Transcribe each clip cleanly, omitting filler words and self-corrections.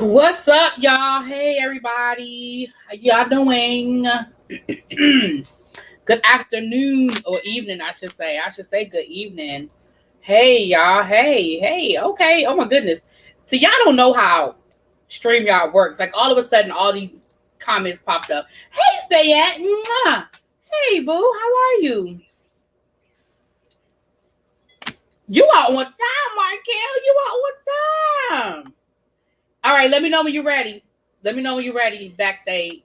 What's up, y'all? Hey, everybody. How y'all doing? Good afternoon or evening, I should say. I should say good evening. Hey, y'all. Hey. Okay. Oh, my goodness. So, y'all don't know how StreamYard works. Like, all of a sudden, all these comments popped up. Hey, Fayette. Mwah. Hey, boo. How are you? You are on time, Markel. You are on time. All right, let me know when you're ready. Let me know when you're ready backstage.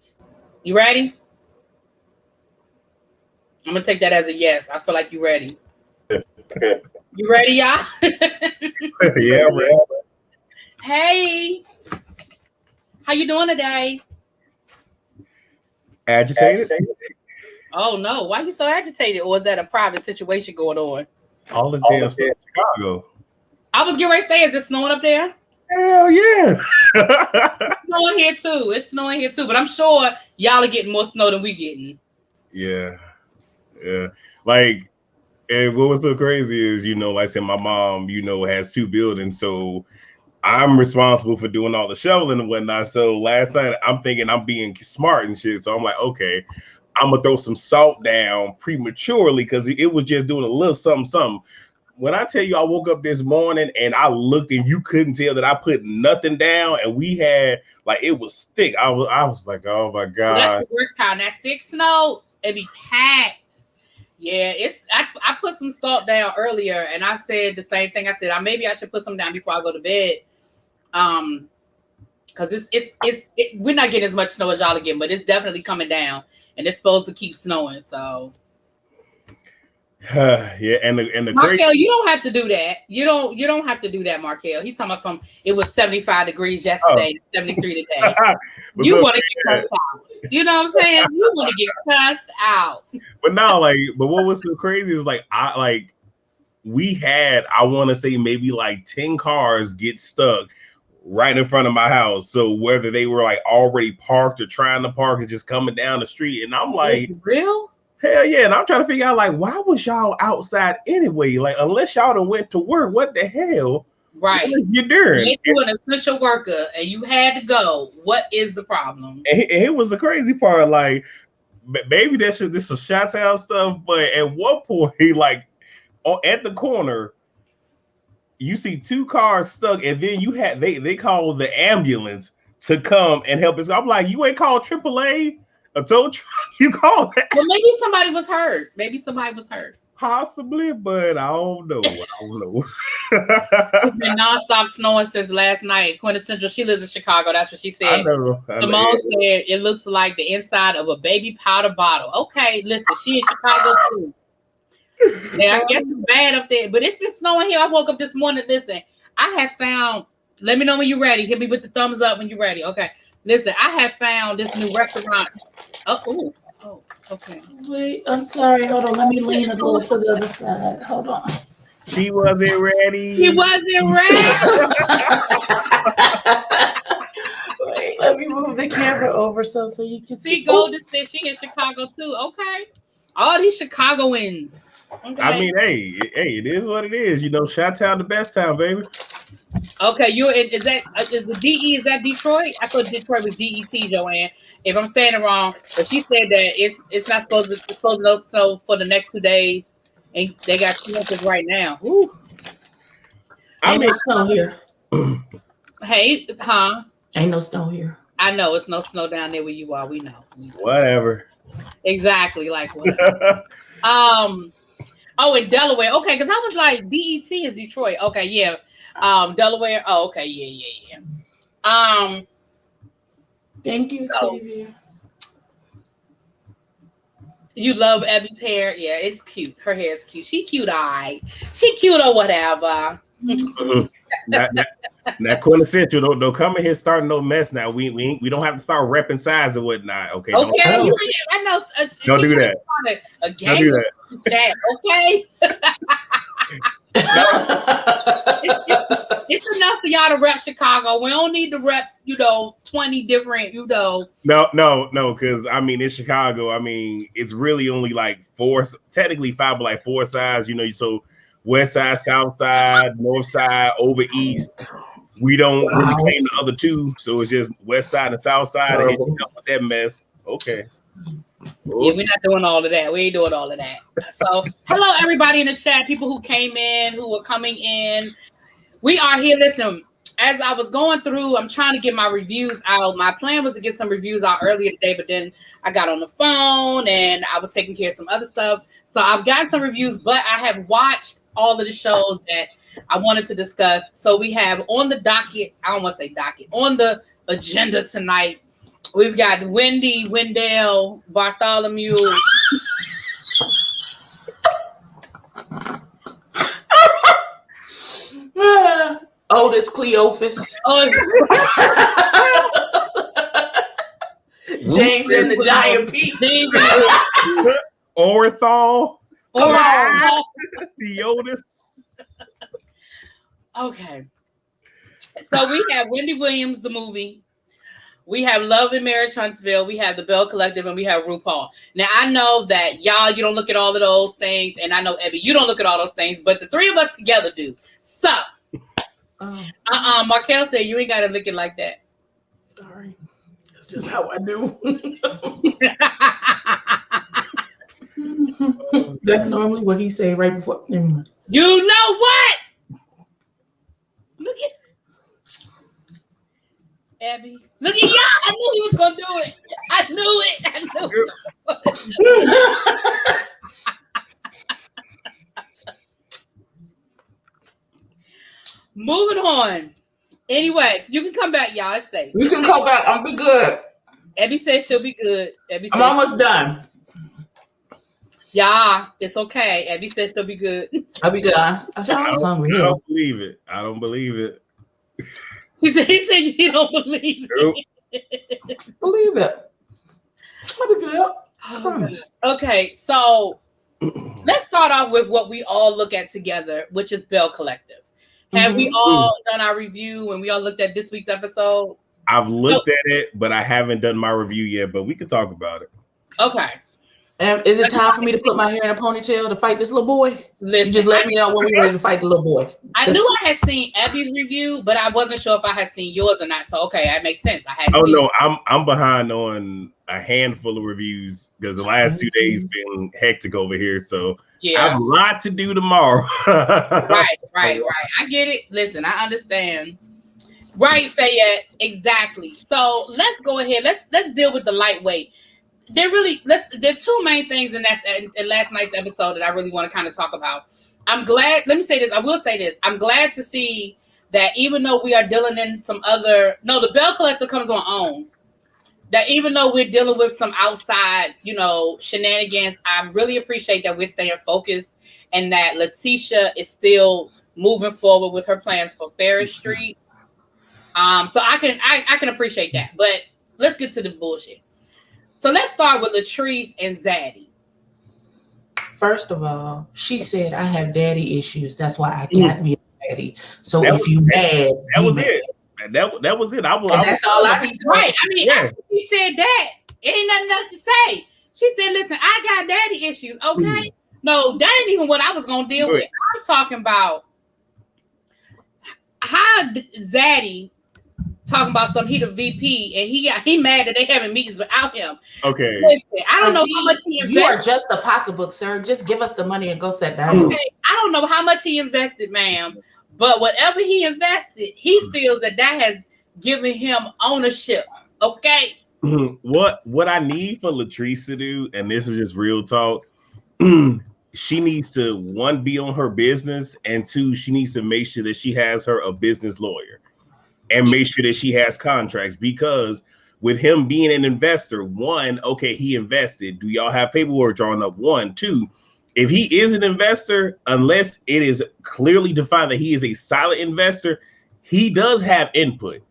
You ready? I'm going to take that as a yes. I feel like you're ready. You ready, y'all? Yeah, I'm ready. Hey. How you doing today? Agitated? Oh, no. Why are you so agitated? Or is that a private situation going on? All this damn stuff in Chicago. I was getting ready to say, is it snowing up there? Hell yeah. It's snowing here, too. It's snowing here, too. But I'm sure y'all are getting more snow than we getting. Yeah. Like, and what was so crazy is, like I said, my mom, has 2 buildings. So I'm responsible for doing all the shoveling and whatnot. So last night I'm thinking I'm being smart and shit. So I'm like, okay, I'm going to throw some salt down prematurely because it was just doing a little something. When I tell you I woke up this morning and I looked and you couldn't tell that I put nothing down, and we had, like, it was thick. I was like, oh my God. Well, that's the worst kind. That thick snow, it be packed. Yeah, I put some salt down earlier, and I said the same thing. I said maybe I should put some down before I go to bed. Because we're not getting as much snow as y'all are getting, but it's definitely coming down, and it's supposed to keep snowing. So yeah, and the Markel, you don't have to do that. You don't have to do that, Markel. He's talking about it was 75 degrees yesterday, 73 today. You want to get cussed out. You know what I'm saying? You want to get cussed out. But no, but what was so crazy is we had, I want to say maybe like 10 cars get stuck right in front of my house. So whether they were like already parked or trying to park and just coming down the street, and I'm like, real? Hell yeah. And I'm trying to figure out, like, why was y'all outside anyway? Like, unless y'all done went to work, what the hell? Right. What you doing? Unless you were an essential worker and you had to go, what is the problem? And it was the crazy part. Like, maybe this is some Chi-Town stuff, but at one point, like, at the corner, you see 2 cars stuck, and then they call the ambulance to come and help us. I'm like, you ain't called AAA? A tow truck? You call that? Well, maybe somebody was hurt. Possibly, but I don't know. It's been nonstop snowing since last night. Quintessential. She lives in Chicago. That's what she said. I know. Simone said it looks like the inside of a baby powder bottle. Okay, listen, she in Chicago too. Yeah, I guess it's bad up there, but it's been snowing here. I woke up this morning. Listen, I have found. Let me know when you're ready. Hit me with the thumbs up when you're ready. Okay. Listen, I have found this new restaurant. Oh, okay. Wait, I'm sorry. Hold on. Let me lean a little to the other side. Hold on. She wasn't ready. Wait, let me move the camera over so you can see. Golden said she in Chicago too. Okay. All these Chicagoans. Okay. I mean, hey, it is what it is. Chi-Town the best town, baby. Okay, is the DE? Is that Detroit? I thought Detroit was DET, Joanne. If I'm saying it wrong, but she said that it's not supposed to snow for the next 2 days, and they got 2 inches right now. Ooh. Ain't no snow here. Hey, huh? Ain't no snow here. I know it's no snow down there where you are. We know. Whatever. Exactly, like whatever. Oh, in Delaware. Okay, because I was like, DET is Detroit. Okay, yeah. Delaware. Oh, okay, yeah. Thank you, Xavier. You love Abby's hair. Yeah, it's cute. Her hair is cute. She cute, She cute or whatever. Now, quintessential. Don't come in here starting no mess. Now we don't have to start repping sides and whatnot. Okay. Okay. I know. Don't do that. Don't do that. Okay. It's enough for y'all to rep Chicago. We don't need to rep, 20 different, No, because in Chicago, it's really only like 4, technically 5, but like 4 sides. So west side, south side, north side, over east. we don't really claim the other two, so it's just West Side and South Side, and with that mess. Okay. Yeah, we're not doing all of that. We ain't doing all of that. So, hello everybody in the chat, people who came in, who were coming in. We are here. Listen, as I was going through, I'm trying to get my reviews out. My plan was to get some reviews out earlier today, but then I got on the phone and I was taking care of some other stuff. So I've got some reviews, but I have watched all of the shows that I wanted to discuss. So we have on the docket, I don't want to say docket, on the agenda tonight, we've got Wendy, Wendell, Bartholomew. Otis Cleophas. James and the Giant Peach. Orthol. Theotis. Okay. So we have Wendy Williams, the movie. We have Love and Marriage Huntsville. We have the Belle Collective, and we have RuPaul. Now, I know that y'all, you don't look at all of those things, and I know, Ebby, you don't look at all those things, but the three of us together do. So, Markel said you ain't got to look it like that. Sorry. That's just how I do. That's normally what he say right before. You know what? Look at Abby. Look at y'all. I knew he was going to do it. I knew it. Moving on. Anyway, you can come back, y'all. It's safe. You can come back. I'll be good. Abby said she'll be good. Abby said I'm almost done. Yeah, it's okay. Abby said she'll be good. I'll be good. I don't believe it. I don't believe it. He said you don't believe it. Believe it. I'll be good. I promise. Okay, so let's start off with what we all look at together, which is Belle Collective. Have we all done our review and we all looked at this week's episode? I've looked at it, but I haven't done my review yet, but we can talk about it. Okay. Is it time for me to put my hair in a ponytail to fight this little boy? Listen, you just let me know when we're ready to fight the little boy. I knew I had seen Abby's review, but I wasn't sure if I had seen yours or not. So okay, that makes sense. I'm behind on a handful of reviews because the last 2 days been hectic over here. So yeah, I have a lot to do tomorrow. Right. I get it. Listen, I understand. Right, Fayette. Exactly. So let's go ahead. Let's deal with the lightweight. There are two main things in last night's episode that I really want to kind of talk about. I'm glad. Let me say this. I will say this. I'm glad to see that even though we are dealing in some other, the Belle Collective comes on own. That even though we're dealing with some outside, shenanigans, I really appreciate that we're staying focused and that Letitia is still moving forward with her plans for Ferris Street. So I can appreciate that. But let's get to the bullshit. So let's start with Latrice and Zaddy. First of all, she said, I have daddy issues. That's why I can't be a daddy. So if you mad, that was it. That was it. That's all I need. Right. I mean, after she said that, it ain't nothing else to say. She said, listen, I got daddy issues. Okay. No, that ain't even what I was going to deal with. I'm talking about how Zaddy talking about he the VP and he mad that they having meetings without him. Okay. Listen, I don't know how much he invested. You are just a pocketbook, sir. Just give us the money and go sit down. Okay. I don't know how much he invested, ma'am, but whatever he invested, he feels that has given him ownership. Okay. What I need for Latrice to do, and this is just real talk, she needs to, one, be on her business, and two, she needs to make sure that she has a business lawyer. And make sure that she has contracts, because with him being an investor, one, okay, he invested. Do y'all have paperwork drawn up? One, two, if he is an investor, unless it is clearly defined that he is a silent investor, he does have input.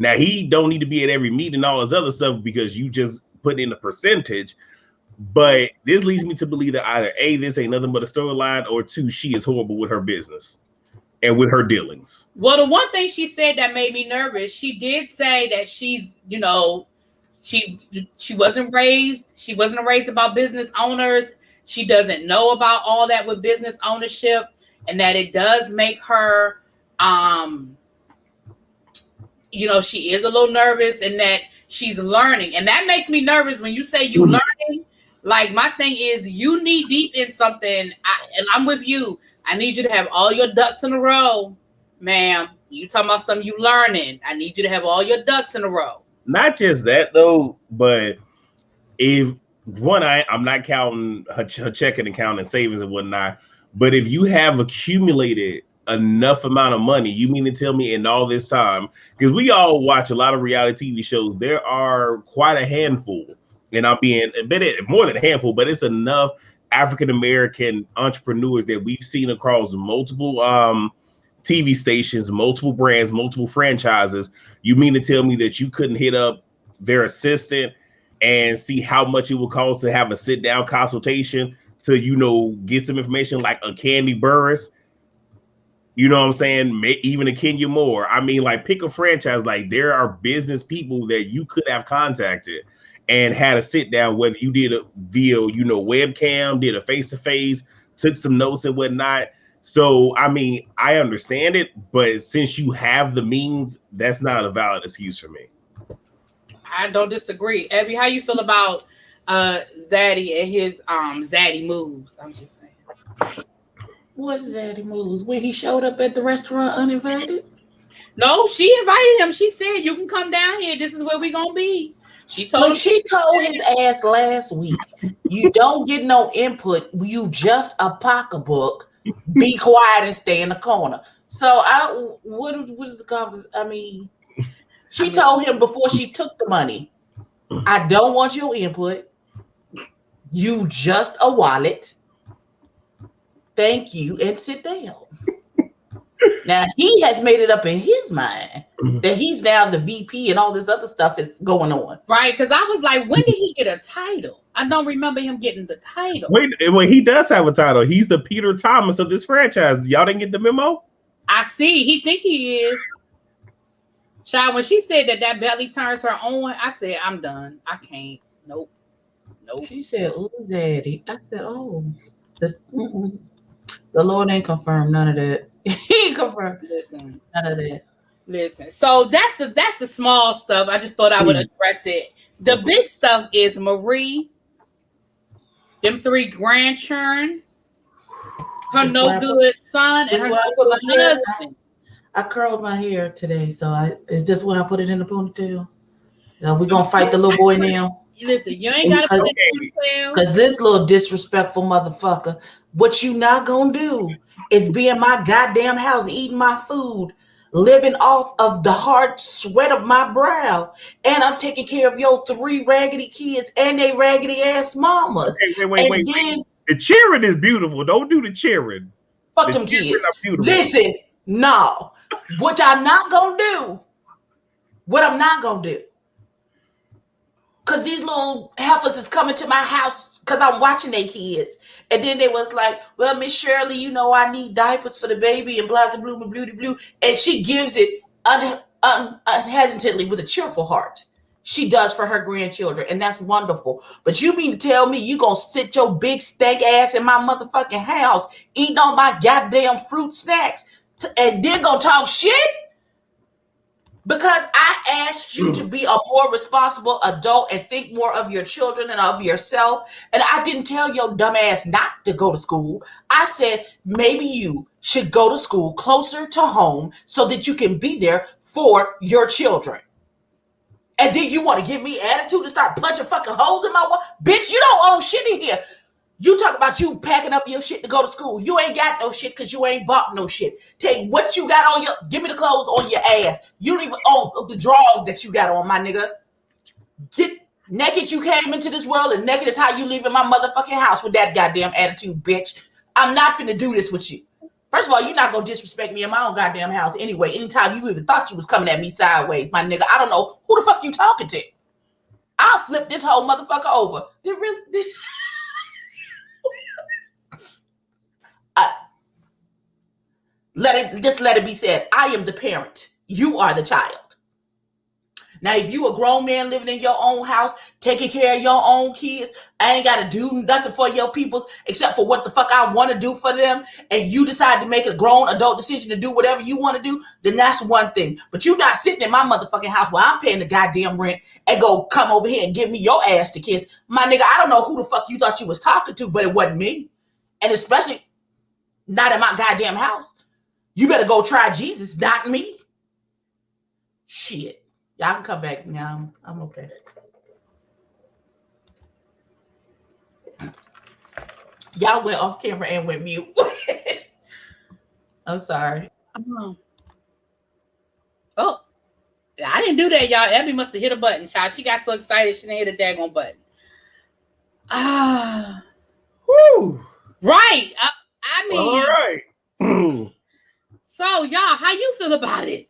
Now, he don't need to be at every meeting and all this other stuff because you just put in a percentage. But this leads me to believe that either A, this ain't nothing but a storyline, or two, she is horrible with her business and with her dealings. Well, the one thing she said that made me nervous, she did say that she's, she wasn't raised about business owners. She doesn't know about all that with business ownership, and that it does make her you know, she is a little nervous and that she's learning. And that makes me nervous when you say you learning. Like, my thing is, you need deep in something, and I'm with you. I need you to have all your ducks in a row, ma'am. You talking about something you learning. I need you to have all your ducks in a row. Not just that, though, but if one, I'm not counting her checking account and savings and whatnot, but if you have accumulated enough amount of money, you mean to tell me in all this time, because we all watch a lot of reality TV shows, there are quite a handful, and I'm being a bit more than a handful, but it's enough African-American entrepreneurs that we've seen across multiple TV stations, multiple brands, multiple franchises. You mean to tell me that you couldn't hit up their assistant and see how much it would cost to have a sit-down consultation to, you know, get some information like a Candy Burris, you know what I'm saying? Even a Kenya Moore. I mean, like, pick a franchise. Like, there are business people that you could have contacted and had a sit-down, whether you did it via, you know, webcam, did a face-to-face, took some notes and whatnot. So, I mean, I understand it, but since you have the means, that's not a valid excuse for me. I don't disagree. Abby, how you feel about Zaddy and his Zaddy moves? I'm just saying. What Zaddy moves? When he showed up at the restaurant uninvited? No, she invited him. She said, "You can come down here. This is where we gonna be." She told him. She told his ass last week, "You don't get no input. You just a pocketbook. Be quiet and stay in the corner." So what is the conversation? I mean, she told him before she took the money, "I don't want your input. You just a wallet. Thank you, and sit down." Now he has made it up in his mind that he's now the VP and all this other stuff is going on. Right, because I was like, when did he get a title? I don't remember him getting the title. Wait, well, he does have a title. He's the Peter Thomas of this franchise. Y'all didn't get the memo? I see. He think he is. Child, when she said that belly turns her on, I said, I'm done. I can't. Nope. She said, "Ooh, Zaddy." I said, "Oh, the Lord ain't confirmed none of that." He ain't confirmed. Listen, none of that. Listen. So that's the small stuff. I just thought I would address it. The big stuff is Marie, them 3 grandchildren, her no good son, and her no good husband. I curled my hair today, so is this when I put it in the ponytail? We're gonna fight the little boy now. Listen, you ain't gotta put it in the ponytail. Because this little disrespectful motherfucker, what you not gonna do is be in my goddamn house eating my food, living off of the hard sweat of my brow, and I'm taking care of your 3 raggedy kids and they raggedy ass mamas. Wait. The cheering is beautiful. Don't do the cheering. Fuck them kids. Listen, no. What I'm not gonna do, because these little heifers is coming to my house because I'm watching their kids. And then they was like, "Well, Miss Shirley, you know I need diapers for the baby and blah, blah, blah, blah, blah." And she gives it unhesitantly with a cheerful heart. She does for her grandchildren, and that's wonderful. But you mean to tell me you gonna sit your big stank ass in my motherfucking house eating all my goddamn fruit snacks and then gonna talk shit? Because I asked you to be a more responsible adult and think more of your children and of yourself. And I didn't tell your dumb ass not to go to school. I said, maybe you should go to school closer to home so that you can be there for your children. And then you want to give me attitude and start punching fucking holes in my wall? Bitch, you don't own shit in here. You talk about you packing up your shit to go to school. You ain't got no shit because you ain't bought no shit. Tell you what you got on give me the clothes on your ass. You don't even own the drawers that you got on, my nigga. Get naked you came into this world, and naked is how you leave in my motherfucking house with that goddamn attitude, bitch. I'm not finna do this with you. First of all, you're not gonna disrespect me in my own goddamn house anyway. Anytime you even thought you was coming at me sideways, my nigga, I don't know who the fuck you talking to. I'll flip this whole motherfucker over. Let it be said, I am the parent. You are the child. Now, if you a grown man living in your own house, taking care of your own kids, I ain't got to do nothing for your peoples except for what the fuck I want to do for them, and you decide to make a grown adult decision to do whatever you want to do, then that's one thing. But you not sitting in my motherfucking house while I'm paying the goddamn rent and go come over here and give me your ass to kiss. My nigga, I don't know who the fuck you thought you was talking to, but it wasn't me. And especially not in my goddamn house. You better go try Jesus, not me. Shit. Y'all can come back now. I'm okay. Y'all went off camera and went mute. I'm sorry. Oh, I didn't do that, y'all. Abby must have hit a button, child. She got so excited she didn't hit a daggone button. Woo. Right. I mean, all right. So, y'all, how you feel about it?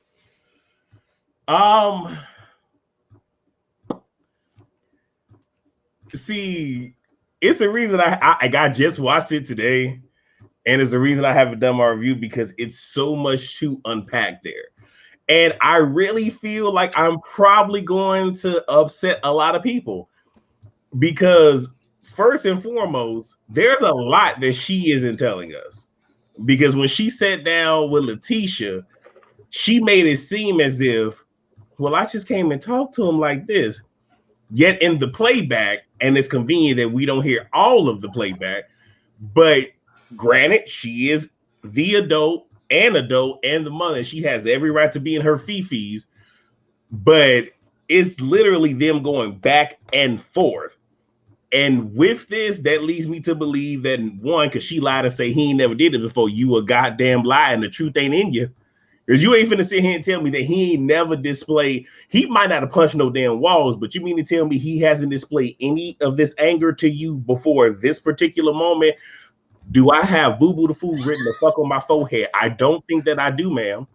See, it's a reason I just watched it today, and it's a reason I haven't done my review because it's so much to unpack there. And I really feel like I'm probably going to upset a lot of people because first and foremost, there's a lot that she isn't telling us. Because when she sat down with Letitia, she made it seem as if, well, I just came and talked to him like this. Yet in the playback, and it's convenient that we don't hear all of the playback, but granted, she is the adult and the mother. She has every right to be in her fifis, but it's literally them going back and forth. And with this, that leads me to believe that one, because she lied and say he ain't never did it before, you a goddamn lie and the truth ain't in you. Because you ain't finna sit here and tell me that he ain't never displayed, he might not have punched no damn walls, but you mean to tell me he hasn't displayed any of this anger to you before this particular moment? Do I have Boo Boo the Fool written the fuck on my forehead? I don't think that I do, ma'am.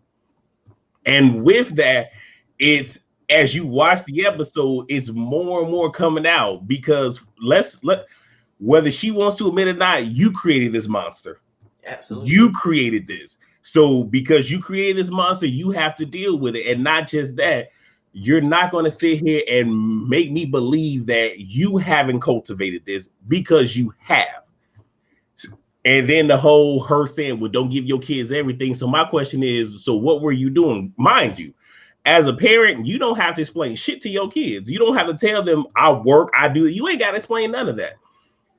And with that, it's, as you watch the episode, it's more and more coming out because whether she wants to admit it or not, you created this monster. Absolutely. You created this. So because you created this monster, you have to deal with it. And not just that, you're not going to sit here and make me believe that you haven't cultivated this because you have. And then the whole her saying, well, don't give your kids everything. So my question is, so what were you doing? Mind you, as a parent, you don't have to explain shit to your kids. You don't have to tell them I work, I do. You ain't got to explain none of that.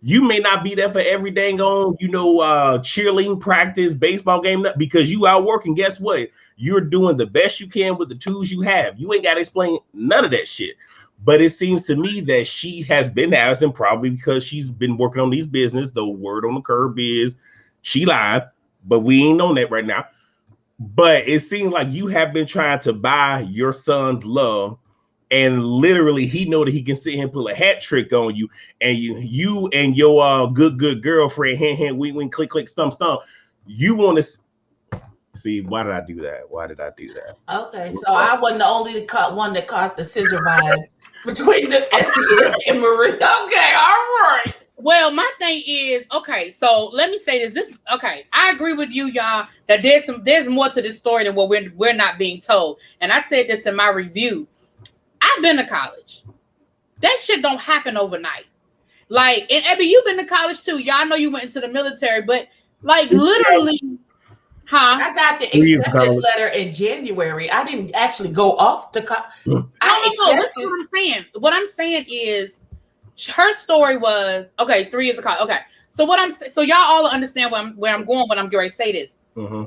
You may not be there for every dang on, cheerleading practice, baseball game, because you out working. Guess what? You're doing the best you can with the tools you have. You ain't got to explain none of that shit. But it seems to me that she has been asking, probably because she's been working on these business. The word on the curb is she lied, but we ain't on that right now. But it seems like you have been trying to buy your son's love. And literally, he know that he can sit here and pull a hat trick on you, and you and your good girlfriend, hand, wink, click, stump. You want to see? Why did I do that? Okay, so I wasn't the only one that caught the scissor vibe between the SEL and Marie. Okay, all right. Well, my thing is, okay, so let me say this. Okay, I agree with you, y'all, that there's more to this story than what we're not being told. And I said this in my review. I've been to college. That shit don't happen overnight. Like, and Abby, you've been to college too. Y'all know you went into the military, but like literally, I got the acceptance letter in January. I didn't actually go off to college. That's what I'm saying. What I'm saying is, her story was 3 years of college. Okay, so what I'm so y'all all understand where I'm going when I'm going to say this. Mm-hmm.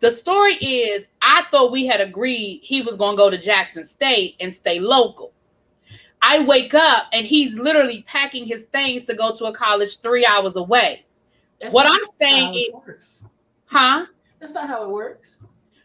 The story is, I thought we had agreed he was going to go to Jackson State and stay local. I wake up and he's literally packing his things to go to a college 3 hours away. What I'm saying is, That's not how it works.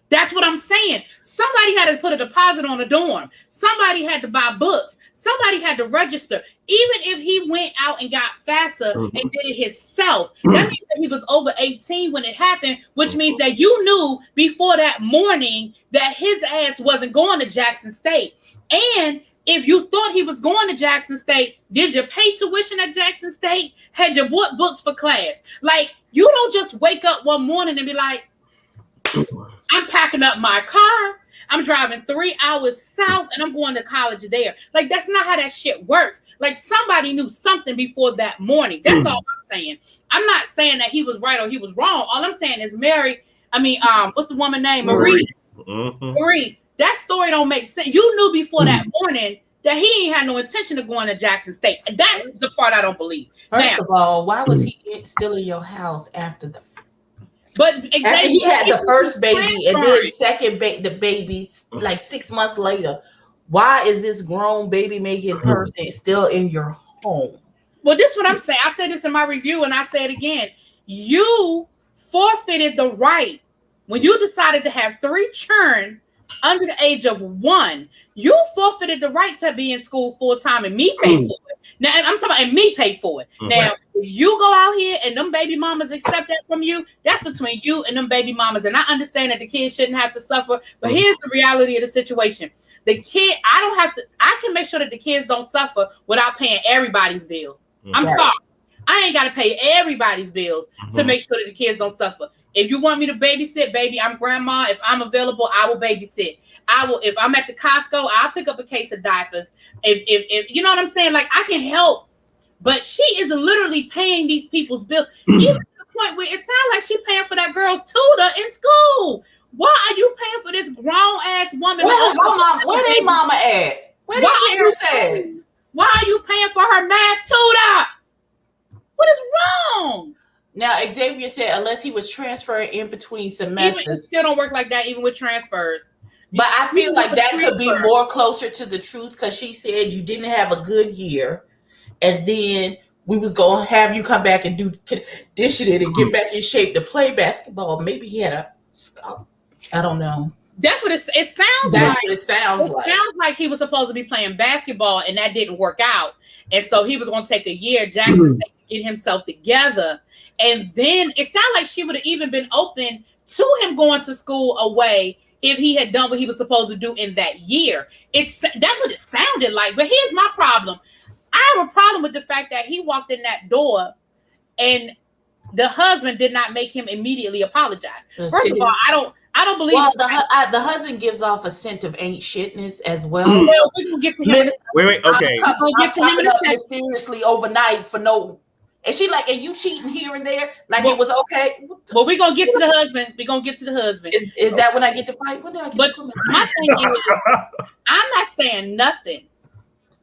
That's what I'm saying. Somebody had to put a deposit on a dorm. Somebody had to buy books. Somebody had to register. Even if he went out and got FAFSA and did it himself, that means that he was over 18 when it happened, which means that you knew before that morning that his ass wasn't going to Jackson State. And if you thought he was going to Jackson State, did you pay tuition at Jackson State? Had you bought books for class? Like, you don't just wake up one morning and be like, I'm packing up my car. I'm driving 3 hours south and I'm going to college there. Like, that's not how that shit works. Like, somebody knew something before that morning. That's all I'm saying. I'm not saying that he was right or he was wrong. All I'm saying is what's the woman's name? Marie. Marie, that story don't make sense. You knew before that morning that he ain't had no intention of going to Jackson State. That's the part I don't believe. First of all, why was he still in your house after the? But after he had the first baby and then second the baby like 6 months later, why is this grown baby making person still in your home? Well, this is what I'm saying. I said this in my review and I say it again. You forfeited the right when you decided to have 3 children under the age of 1. You forfeited the right to be in school full time and me pay for it. Now I'm talking about and me pay for it. Now, if you go out here and them baby mamas accept that from you, that's between you and them baby mamas. And I understand that the kids shouldn't have to suffer, but here's the reality of the situation. The kid, I can make sure that the kids don't suffer without paying everybody's bills. I'm sorry. I ain't got to pay everybody's bills to make sure that the kids don't suffer. If you want me to babysit, baby, I'm grandma. If I'm available, I will babysit. If I'm at the Costco, I'll pick up a case of diapers. If you know what I'm saying? Like, I can help. But she is literally paying these people's bills. Even to the point where it sounds like she's paying for that girl's tutor in school. Why are you paying for this grown-ass woman? Where they mama at? Where they parents at? Why are you paying for her math tutor? What is wrong? Now, Xavier said unless he was transferring in between semesters. It still don't work like that, even with transfers. But I feel like that could be more closer to the truth because she said you didn't have a good year. And then we was going to have you come back and do conditioning and get back in shape to play basketball. Maybe he had a scout. I don't know. That's what it sounds like. That's what it sounds like. It sounds like he was supposed to be playing basketball and that didn't work out. And so he was going to take a year at Jackson State to get himself together. And then it sounded like she would have even been open to him going to school away if he had done what he was supposed to do in that year. That's what it sounded like. But here's my problem. I have a problem with the fact that he walked in that door and the husband did not make him immediately apologize. First of all, I don't believe. Well, the husband gives off a scent of ain't shitness as well. Well, we can get to him. Wait. Okay. We'll get to him in a second. Mysteriously overnight for no. And she like, and you cheating here and there, like it was okay. But we're gonna get to the husband. We're gonna get to the husband. Is that when I get to fight? When do I get but my thing is, I'm not saying nothing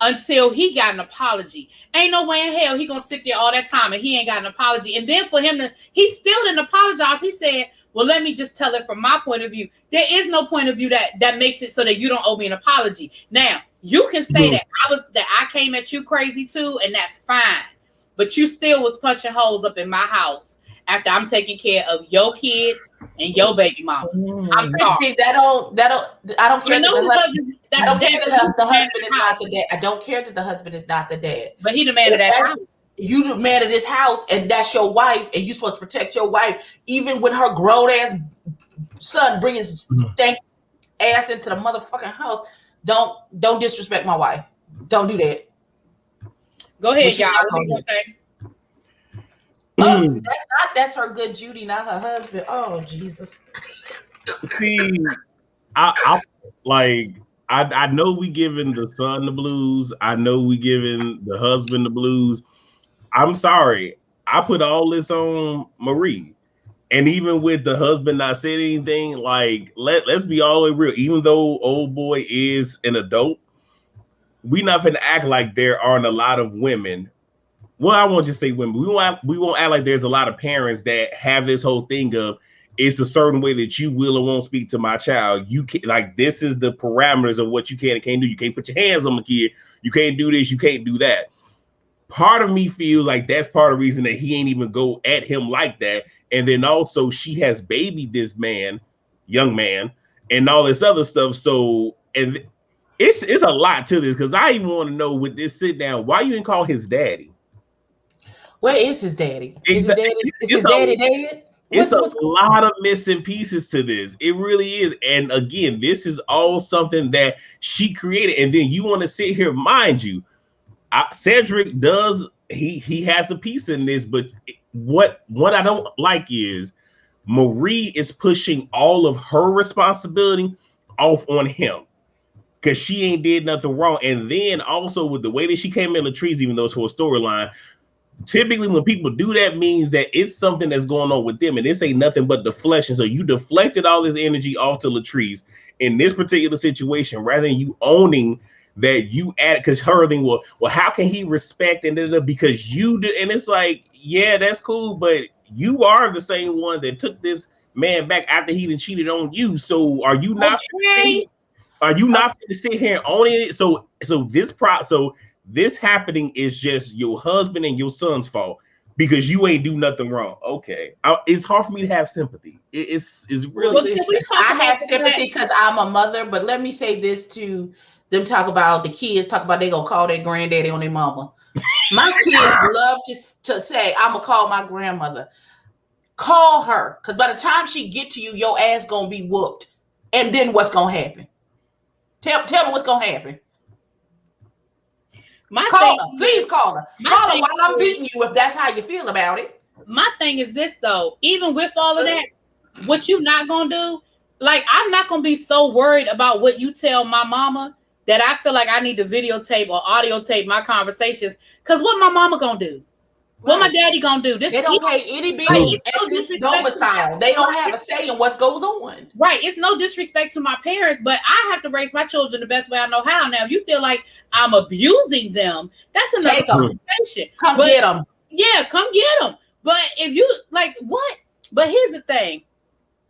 until he got an apology. Ain't no way in hell he gonna sit there all that time and he ain't got an apology. And then for him he still didn't apologize. He said, well, let me just tell it from my point of view. There is no point of view that makes it so that you don't owe me an apology. Now, you can say that I came at you crazy too, and that's fine. But you still was punching holes up in my house after I'm taking care of your kids and your baby mamas. I'm sorry. I don't care that the husband is not the dad. I don't care that the husband is not the dad. But he the man of that house. You the man of this house, and that's your wife, and you supposed to protect your wife, even when her grown ass son bring his stank ass into the motherfucking house. Don't disrespect my wife. Don't do that. Go ahead, y'all. What you gonna say? Oh, that's her good Judy, not her husband. Oh, Jesus. See, I know we giving the son the blues. I know we giving the husband the blues. I'm sorry. I put all this on Marie. And even with the husband not saying anything, like, let's be all the way real. Even though old boy is an adult, we not finna act like there aren't a lot of women. Well, I won't just say women. We won't act like there's a lot of parents that have this whole thing of it's a certain way that you will or won't speak to my child. You can like this is the parameters of what you can and can't do. You can't put your hands on my kid. You can't do this. You can't do that. Part of me feels like that's part of the reason that he ain't even go at him like that. And then also she has babied this man, young man, and all this other stuff. So and it's a lot to this because I even want to know with this sit down, why you didn't call his daddy? Where is his daddy? Is his daddy dead? It's a lot of missing pieces to this. It really is. And again, this is all something that she created. And then you want to sit here, mind you, Cedric does, he has a piece in this, but what I don't like is Marie is pushing all of her responsibility off on him because she ain't did nothing wrong. And then also with the way that she came in Latrice, even though it's for a storyline, typically when people do that means that it's something that's going on with them, and this ain't nothing but deflection. So you deflected all this energy off to Latrice in this particular situation, rather than you owning that you added, because her thing, well, how can he respect and because you did, and it's like, yeah, that's cool, but you are the same one that took this man back after he done cheated on you. So are you not? Okay. Are you not going to sit here and own it? So this happening is just your husband and your son's fault because you ain't do nothing wrong. Okay, it's hard for me to have sympathy. It's really. I have sympathy because I'm a mother, but let me say this to them: talk about the kids, talk about they gonna call their granddaddy on their mama. My kids love to say, "I'm gonna call my grandmother." Call her, because by the time she get to you, your ass gonna be whooped, and then what's gonna happen? Tell me what's gonna happen. Please call her. Call her while I'm beating you if that's how you feel about it. My thing is this though, even with all of that, what you not gonna do, like I'm not gonna be so worried about what you tell my mama that I feel like I need to videotape or audio tape my conversations. Cause what my mama gonna do? What my daddy gonna do? They don't pay any bills at this domicile. They don't have a say in what goes on. Right. It's no disrespect to my parents, but I have to raise my children the best way I know how. Now, if you feel like I'm abusing them, that's another conversation. Get them. Yeah, come get them. But if you like what? But here's the thing: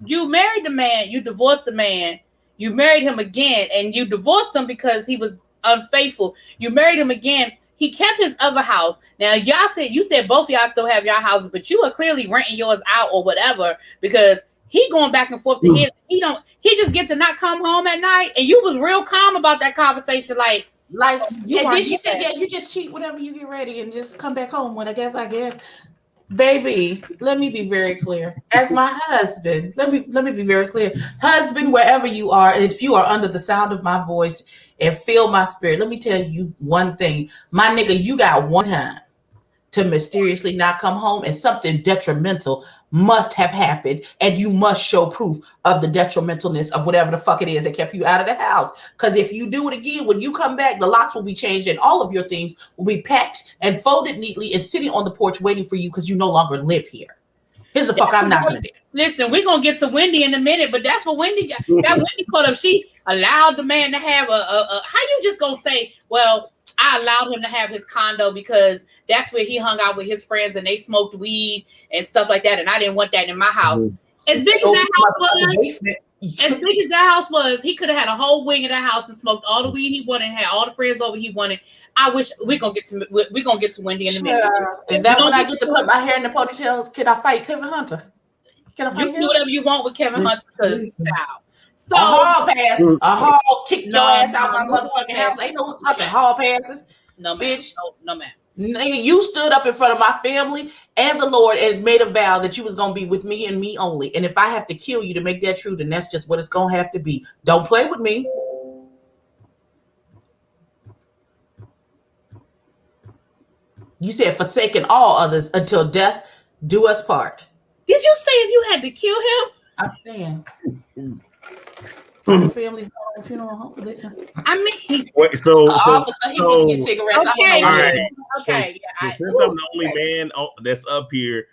you married the man, you divorced the man, you married him again, and you divorced him because he was unfaithful. You married him again. He kept his other house. Now, you said both of y'all still have your houses, but you are clearly renting yours out or whatever because he going back and forth to his. He just get to not come home at night, and you was real calm about that conversation, like. Yeah. Then she said, "Yeah, you just cheat whenever you get ready and just come back home." When I guess. Baby, let me be very clear. As my husband, let me be very clear. Husband, wherever you are, if you are under the sound of my voice and feel my spirit, let me tell you one thing. My nigga, you got one time to mysteriously not come home, and something detrimental must have happened, and you must show proof of the detrimentalness of whatever the fuck it is that kept you out of the house. Because if you do it again, when you come back, the locks will be changed and all of your things will be packed and folded neatly and sitting on the porch waiting for you because you no longer live here. Here's the fuck I'm not gonna do. Listen, we're gonna get to Wendy in a minute, but that's what Wendy got. That Wendy caught up. She allowed the man to have a how you just gonna say, well, I allowed him to have his condo because that's where he hung out with his friends and they smoked weed and stuff like that. And I didn't want that in my house. As big as that house was, he could have had a whole wing of that house and smoked all the weed he wanted, had all the friends over he wanted. I wish we're gonna get to Wendy in a minute. Is that when I get to put my hair in the ponytail? Can I fight Kevin Hunter? Can I fight him? You do whatever you want with Kevin Hunter because So a hall kick your ass out my motherfucking house. Ain't no fucking hall passes. No, bitch. No, man. Nigga, you stood up in front of my family and the Lord and made a vow that you was gonna be with me and me only. And if I have to kill you to make that true, then that's just what it's gonna have to be. Don't play with me. You said forsaken all others until death do us part. Did you say if you had to kill him? I'm saying. The family's not on funeral home. Listen. I mean, officer, he wouldn't get cigarettes. Okay, since I'm the only man that's up here,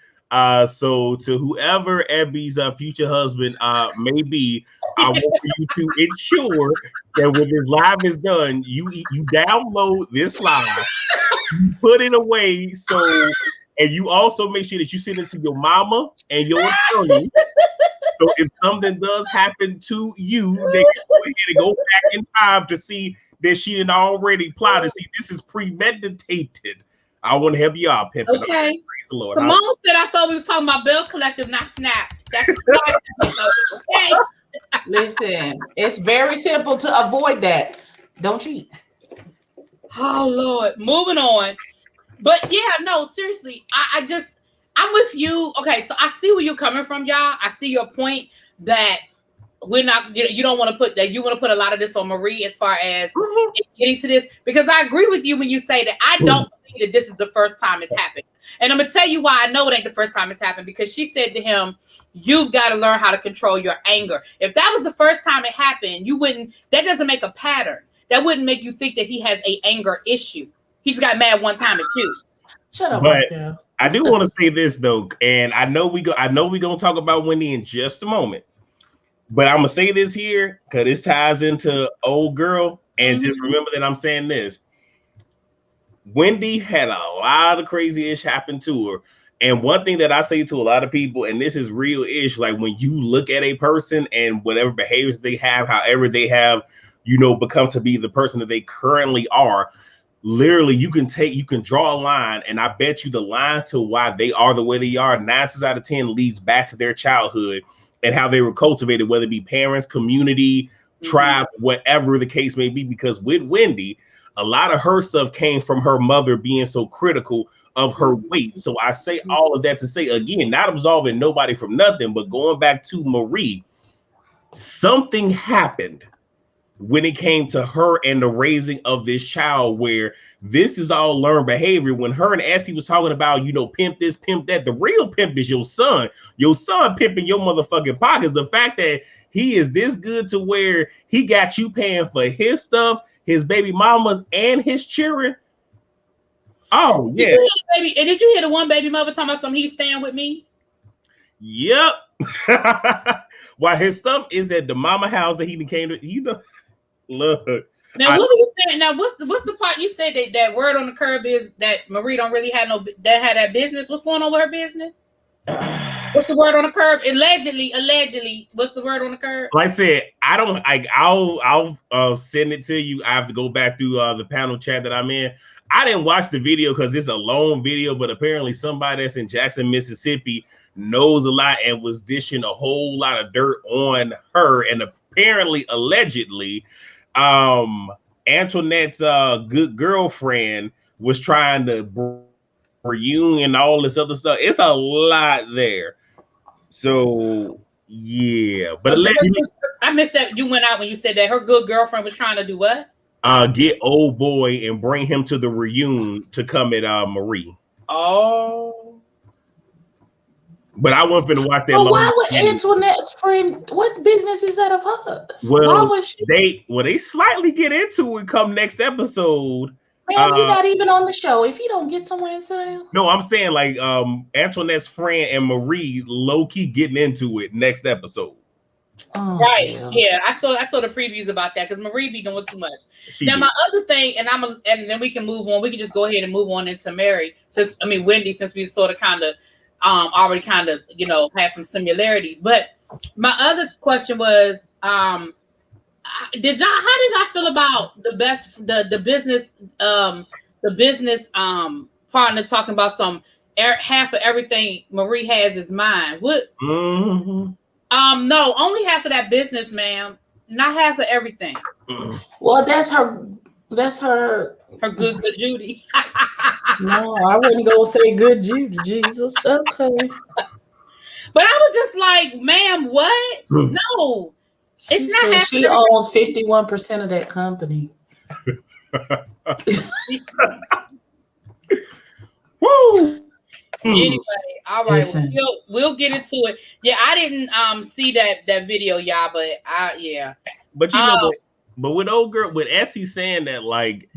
so to whoever Abby's future husband may be, I want for you to ensure that when this live is done, you download this live, you put it away, and you also make sure that you send it to your mama and your attorney. So if something does happen to you, they can go ahead and go back in time to see that she didn't already plotted. See, this is premeditated. I want to help you out, Pimp. Okay. Praise the Lord. Simone said I thought we were talking about Belle Collective, not Snap. That's a Snap episode. Okay. Listen, it's very simple to avoid that. Don't cheat. Oh Lord. Moving on. But yeah, no, seriously, I'm with you. Okay, so I see where you're coming from, y'all. I see your point that we're not, you don't want to put that, you want to put a lot of this on Marie as far as getting to this, because I agree with you when you say that I don't believe that this is the first time it's happened. And I'm gonna tell you why I know it ain't the first time it's happened, because she said to him, you've got to learn how to control your anger. If that was the first time it happened, you wouldn't, that doesn't make a pattern. That wouldn't make you think that he has a anger issue. He just got mad one time at you. Shut up, but Martha. I do want to say this though, and I know we're gonna talk about Wendy in just a moment. But I'm gonna say this here because this ties into old girl, and just remember that I'm saying this. Wendy had a lot of crazy ish happen to her, and one thing that I say to a lot of people, and this is real ish, like when you look at a person and whatever behaviors they have, however they have, become to be the person that they currently are. Literally, you can draw a line, and I bet you the line to why they are the way they are 9 times out of 10 leads back to their childhood and how they were cultivated, whether it be parents, community, tribe, whatever the case may be. Because with Wendy, a lot of her stuff came from her mother being so critical of her weight. So I say all of that to say, again, not absolving nobody from nothing, but going back to Marie, something happened when it came to her and the raising of this child, where this is all learned behavior. When her and Essie was talking about, pimp this, pimp that, the real pimp is your son pimping your motherfucking pockets. The fact that he is this good to where he got you paying for his stuff, his baby mamas, and his children. Oh, yeah. And did you hear the one baby mother talking about something, he's staying with me? Yep. While his stuff is at the mama house that he came to, look. Now, what were you saying? Now, what's the part you said that word on the curb is that Marie don't really have that business? What's going on with her business? What's the word on the curb? Allegedly. What's the word on the curb? Like I said, I'll send it to you. I have to go back through the panel chat that I'm in. I didn't watch the video because it's a long video, but apparently somebody that's in Jackson, Mississippi knows a lot and was dishing a whole lot of dirt on her. And apparently, allegedly, Antoinette's good girlfriend was trying to reunion and all this other stuff. It's a lot there. So yeah, but allegedly, I missed that. You went out when you said that her good girlfriend was trying to do what? Get old boy and bring him to the reunion to come at Marie. Oh. But I wasn't finna watch that. But why would Antoinette's friend? What business is that of hers? Well, why would she? They slightly get into it come next episode. Man, you're not even on the show. If you don't get somewhere and sit down. No, I'm saying like Antoinette's friend and Marie low key getting into it next episode. Oh, right. Yeah. I saw the previews about that because Marie be doing too much. My other thing, and then we can move on. We can just go ahead and move on into Mary, Wendy, since we sort of kind of already kind of had some similarities. But my other question was, how did y'all feel about the business partner talking about some half of everything Marie has is mine? What? No, only half of that business, ma'am. Not half of everything. Well, that's her good Judy. No, I wouldn't go say good Judy. Jesus, okay. But I was just like, ma'am, what? No. She said she owns 51% of that company. Woo! Anyway, all right, we'll get into it. Yeah, I didn't see that video, y'all, but yeah. But but with old girl, with Essie saying that, like,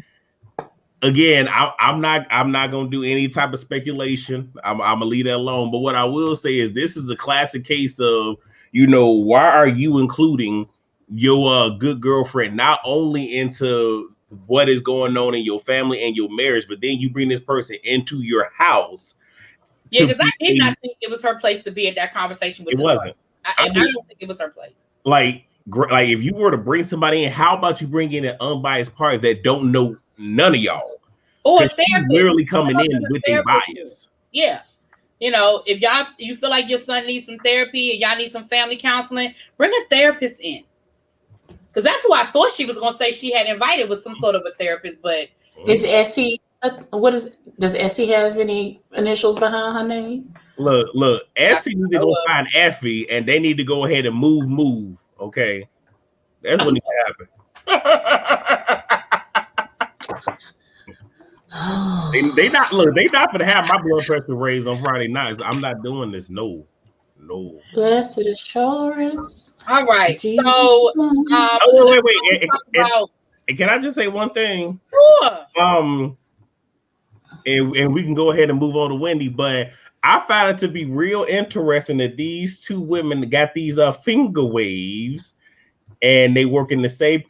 again, I'm not gonna do any type of speculation. I'm gonna leave that alone. But what I will say is this is a classic case of, why are you including your good girlfriend not only into what is going on in your family and your marriage, but then you bring this person into your house. Yeah, because I did not think it was her place to be at that conversation with. It wasn't. I don't think it was her place. Like if you were to bring somebody in, how about you bring in an unbiased party that don't know none of y'all? Or a therapist. Literally coming in with a bias. Yeah. If you feel like your son needs some therapy and y'all need some family counseling, bring a therapist in. Because that's who I thought she was going to say she had invited was some sort of a therapist, but is Essie? Does Essie have any initials behind her name? Look, Essie need to go find Effie, and they need to go ahead and move Okay, that's what needs to happen. They not gonna have my blood pressure raised on Friday nights. I'm not doing this. No. Blessed assurance. All right. Jesus. So wait. And can I just say one thing? Sure. And we can go ahead and move on to Wendy, but I found it to be real interesting that these two women got these finger waves, and they work in the same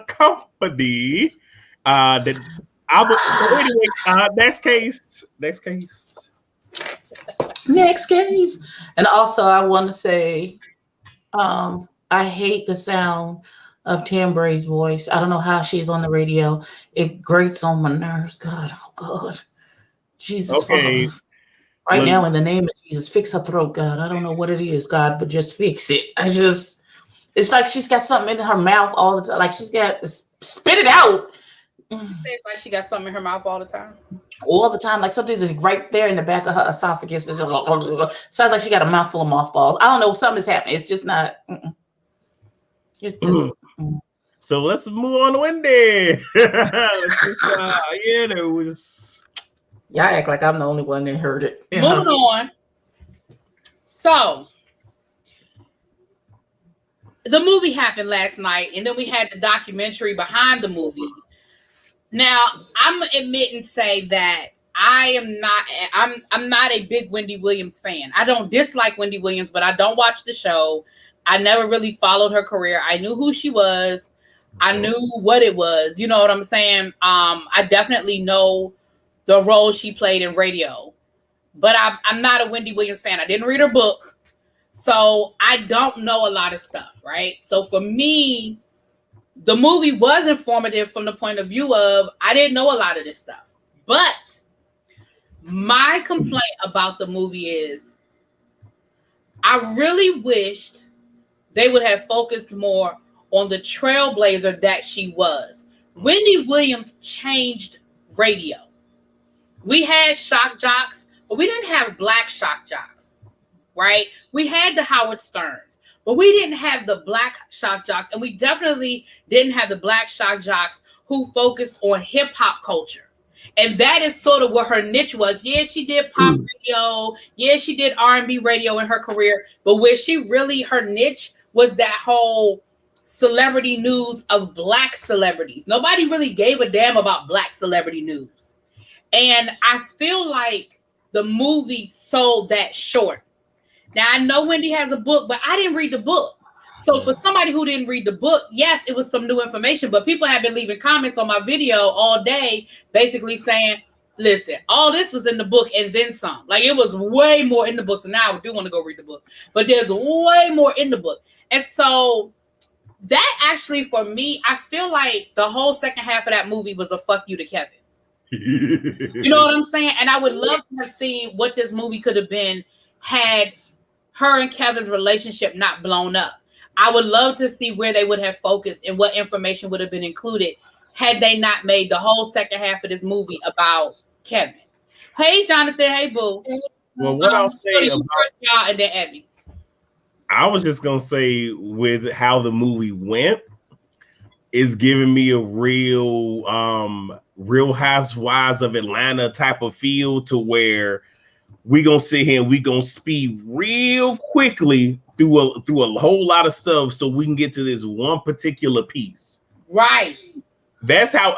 company. Next case. Next case. And also, I want to say, I hate the sound of Tambray's voice. I don't know how she's on the radio. It grates on my nerves. God, oh God. Jesus. Okay. Right now, in the name of Jesus, fix her throat, God. I don't know what it is, God, but just fix it. It's like she's got something in her mouth all the time. Like she's got to spit it out. It's like she got something in her mouth all the time. All the time. Like something's just right there in the back of her esophagus. It's just, sounds like she got a mouthful of mothballs. I don't know. Something's happening. It's just not. It's just. So let's move on to Wendy. There was. Y'all act like I'm the only one that heard it. Moving on. So the movie happened last night, and then we had the documentary behind the movie. Now, I'm gonna admit and say that I'm not a big Wendy Williams fan. I don't dislike Wendy Williams, but I don't watch the show. I never really followed her career. I knew who she was. I knew what it was. You know what I'm saying? I definitely know the role she played in radio, but I'm not a Wendy Williams fan. I didn't read her book, so I don't know a lot of stuff, right? So for me, the movie was informative from the point of view of I didn't know a lot of this stuff. But my complaint about the movie is I really wished they would have focused more on the trailblazer that she was. Wendy Williams changed radio. We had shock jocks, but we didn't have black shock jocks, right? We had the Howard Sterns, but we didn't have the black shock jocks, and we definitely didn't have the black shock jocks who focused on hip hop culture. And that is sort of what her niche was. Yeah, she did pop radio. Yeah, she did R&B radio in her career, but where she really, her niche was that whole celebrity news of black celebrities. Nobody really gave a damn about black celebrity news. And I feel like the movie sold that short. Now, I know Wendy has a book, but I didn't read the book. So for somebody who didn't read the book, yes, it was some new information, but people have been leaving comments on my video all day, basically saying, listen, all this was in the book and then some. Like it was way more in the book. So now I do want to go read the book, but there's way more in the book. And so that actually, for me, I feel like the whole second half of that movie was a fuck you to Kevin. You know what I'm saying? And I would love to have seen what this movie could have been had her and Kevin's relationship not blown up. I would love to see where they would have focused and what information would have been included had they not made the whole second half of this movie about Kevin. Hey, Jonathan. Hey, Boo. Well, what I'll say about y'all and then Abby. I was just gonna say with how the movie went, is giving me a real Real Housewives of Atlanta type of feel to where we gonna sit here and we gonna speed real quickly through a whole lot of stuff so we can get to this one particular piece. Right. That's how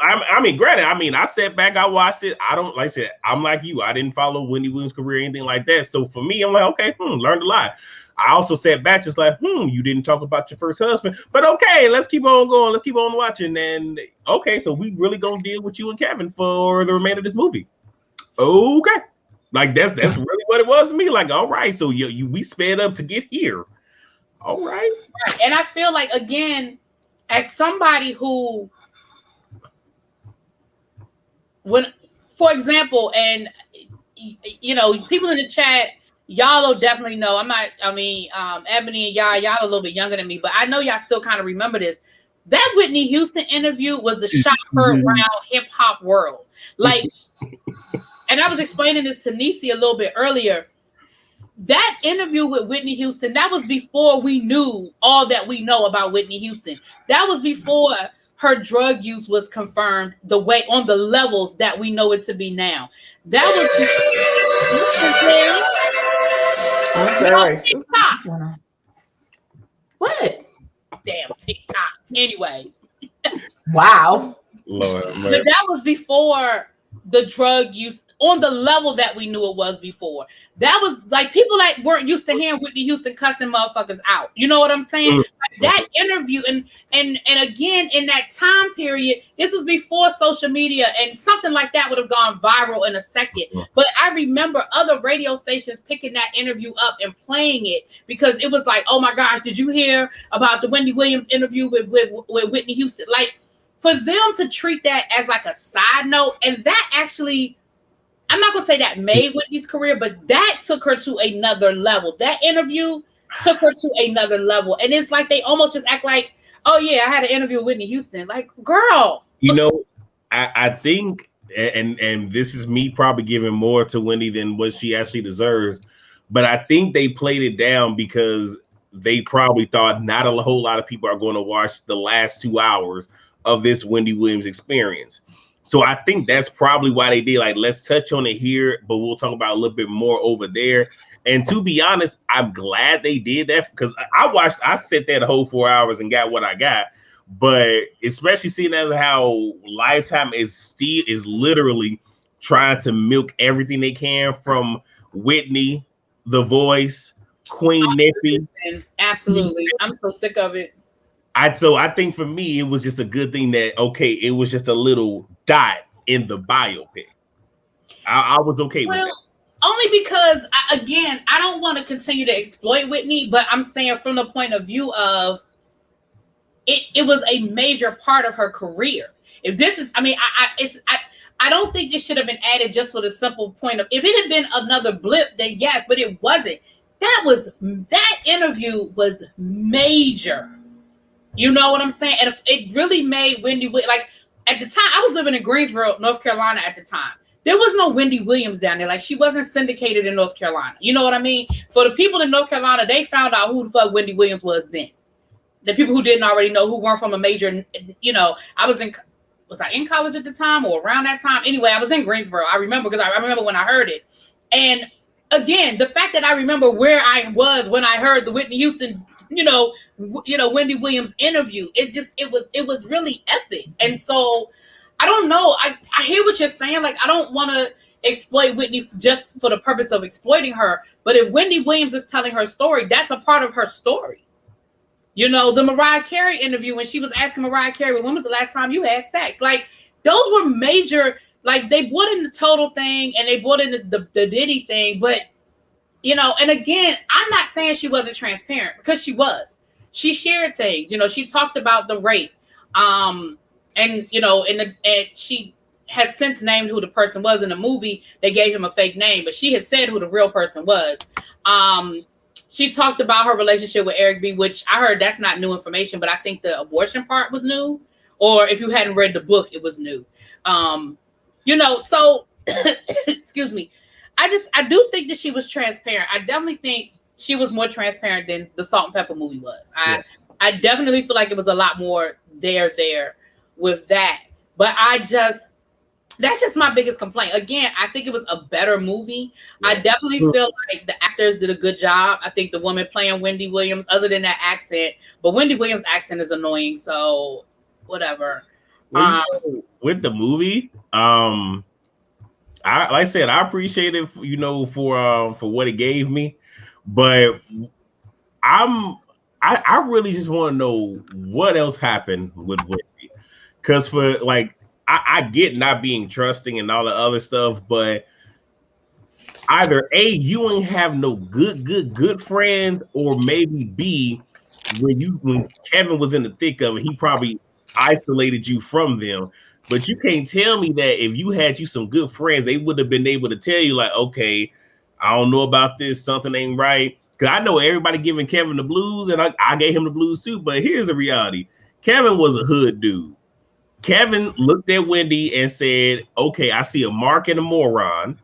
granted, I sat back, I watched it. I don't, like I said, I'm like you. I didn't follow Wendy Williams' career or anything like that. So for me, I'm like, okay, learned a lot. I also sat back just like, you didn't talk about your first husband, but okay, let's keep on going. Let's keep on watching. And okay, so we really gonna deal with you and Kevin for the remainder of this movie. Okay. Like that's really what it was to me. Like, all right, so we sped up to get here. All right. And I feel like, again, as somebody who, for example, and you know, people in the chat, y'all will definitely know. Ebony and y'all a little bit younger than me, but I know y'all still kind of remember this. That Whitney Houston interview was a shock heard around hip hop world. Like, and I was explaining this to Nisi a little bit earlier. that interview with Whitney Houston, that was before we knew all that we know about Whitney Houston. That was before her drug use was confirmed the way on the levels that we know it to be now. That was I'm sorry. TikTok. What? Damn TikTok. Anyway. Wow. Lord, but that was before the drug use on the level that we knew it was before. That was like people that weren't used to hearing Whitney Houston cussing motherfuckers out. You know what I'm saying? Like that interview and again in that time period, this was before social media and something like that would have gone viral in a second. But I remember other radio stations picking that interview up and playing it because it was like, oh my gosh, did you hear about the Wendy Williams interview with Whitney Houston? Like for them to treat that as like a side note, and that actually, I'm not gonna say that made Whitney's career, but that took her to another level. That interview took her to another level, and it's like they almost just act like, "Oh yeah, I had an interview with Whitney Houston." Like, girl, you know, I think, and this is me probably giving more to Wendy than what she actually deserves, but I think they played it down because they probably thought not a whole lot of people are going to watch the last 2 hours of this Wendy Williams experience. So I think that's probably why they did like, let's touch on it here, but we'll talk about a little bit more over there. And to be honest, I'm glad they did that because I sat there the whole 4 hours and got what I got. But especially seeing as how Lifetime is literally trying to milk everything they can from Whitney, The Voice, Queen Nippy. Absolutely. I'm so sick of it. So I think for me, it was just a good thing that, okay, it was just a little dot in the biopic. I was okay with that. Only because, again, I don't want to continue to exploit Whitney, but I'm saying from the point of view of it was a major part of her career. If this is, I mean, I don't think this should have been added just for the simple point of, if it had been another blip, then yes, but it wasn't. That interview was major. You know what I'm saying? And if it really made Wendy, like at the time, I was living in Greensboro, North Carolina at the time. There was no Wendy Williams down there. Like she wasn't syndicated in North Carolina. You know what I mean? For the people in North Carolina, they found out who the fuck Wendy Williams was then. The people who didn't already know, who weren't from a major, you know, was I in college at the time or around that time? Anyway, I was in Greensboro. I remember because I remember when I heard it. And again, the fact that I remember where I was when I heard the Whitney Houston, Wendy Williams interview, it was really epic. And so I don't know. I hear what you're saying. Like, I don't want to exploit Whitney just for the purpose of exploiting her. But if Wendy Williams is telling her story, that's a part of her story. You know, the Mariah Carey interview when she was asking Mariah Carey, when was the last time you had sex? Like, those were major. Like, they brought in the Total thing and they brought in the Diddy thing. But, you know, and again, I'm not saying she wasn't transparent because she was. She shared things. You know, she talked about the rape. And, you know, and she has since named who the person was in the movie. They gave him a fake name, but she has said who the real person was. She talked about her relationship with Eric B., which I heard that's not new information, but I think the abortion part was new. Or if you hadn't read the book, it was new. You know, so, excuse me. I do think that she was transparent. I definitely think she was more transparent than the Salt and Pepper movie was. I definitely feel like it was a lot more there with that. But that's just my biggest complaint. Again, I think it was a better movie. Yeah. I definitely feel like the actors did a good job. I think the woman playing Wendy Williams, other than that accent, but Wendy Williams' accent is annoying, so whatever. With the movie, like I said, I appreciate it, you know, for what it gave me, but I really just want to know what else happened with Wendy, because for like. I get not being trusting and all the other stuff, but either A, you ain't have no good friends, or maybe B, when Kevin was in the thick of it, he probably isolated you from them. But you can't tell me that if you had some good friends, they would have been able to tell you like, okay, I don't know about this, something ain't right. Because I know everybody giving Kevin the blues, and I gave him the blues too. But here's the reality: Kevin was a hood dude. Kevin looked at Wendy and said, okay, I see a mark and a moron.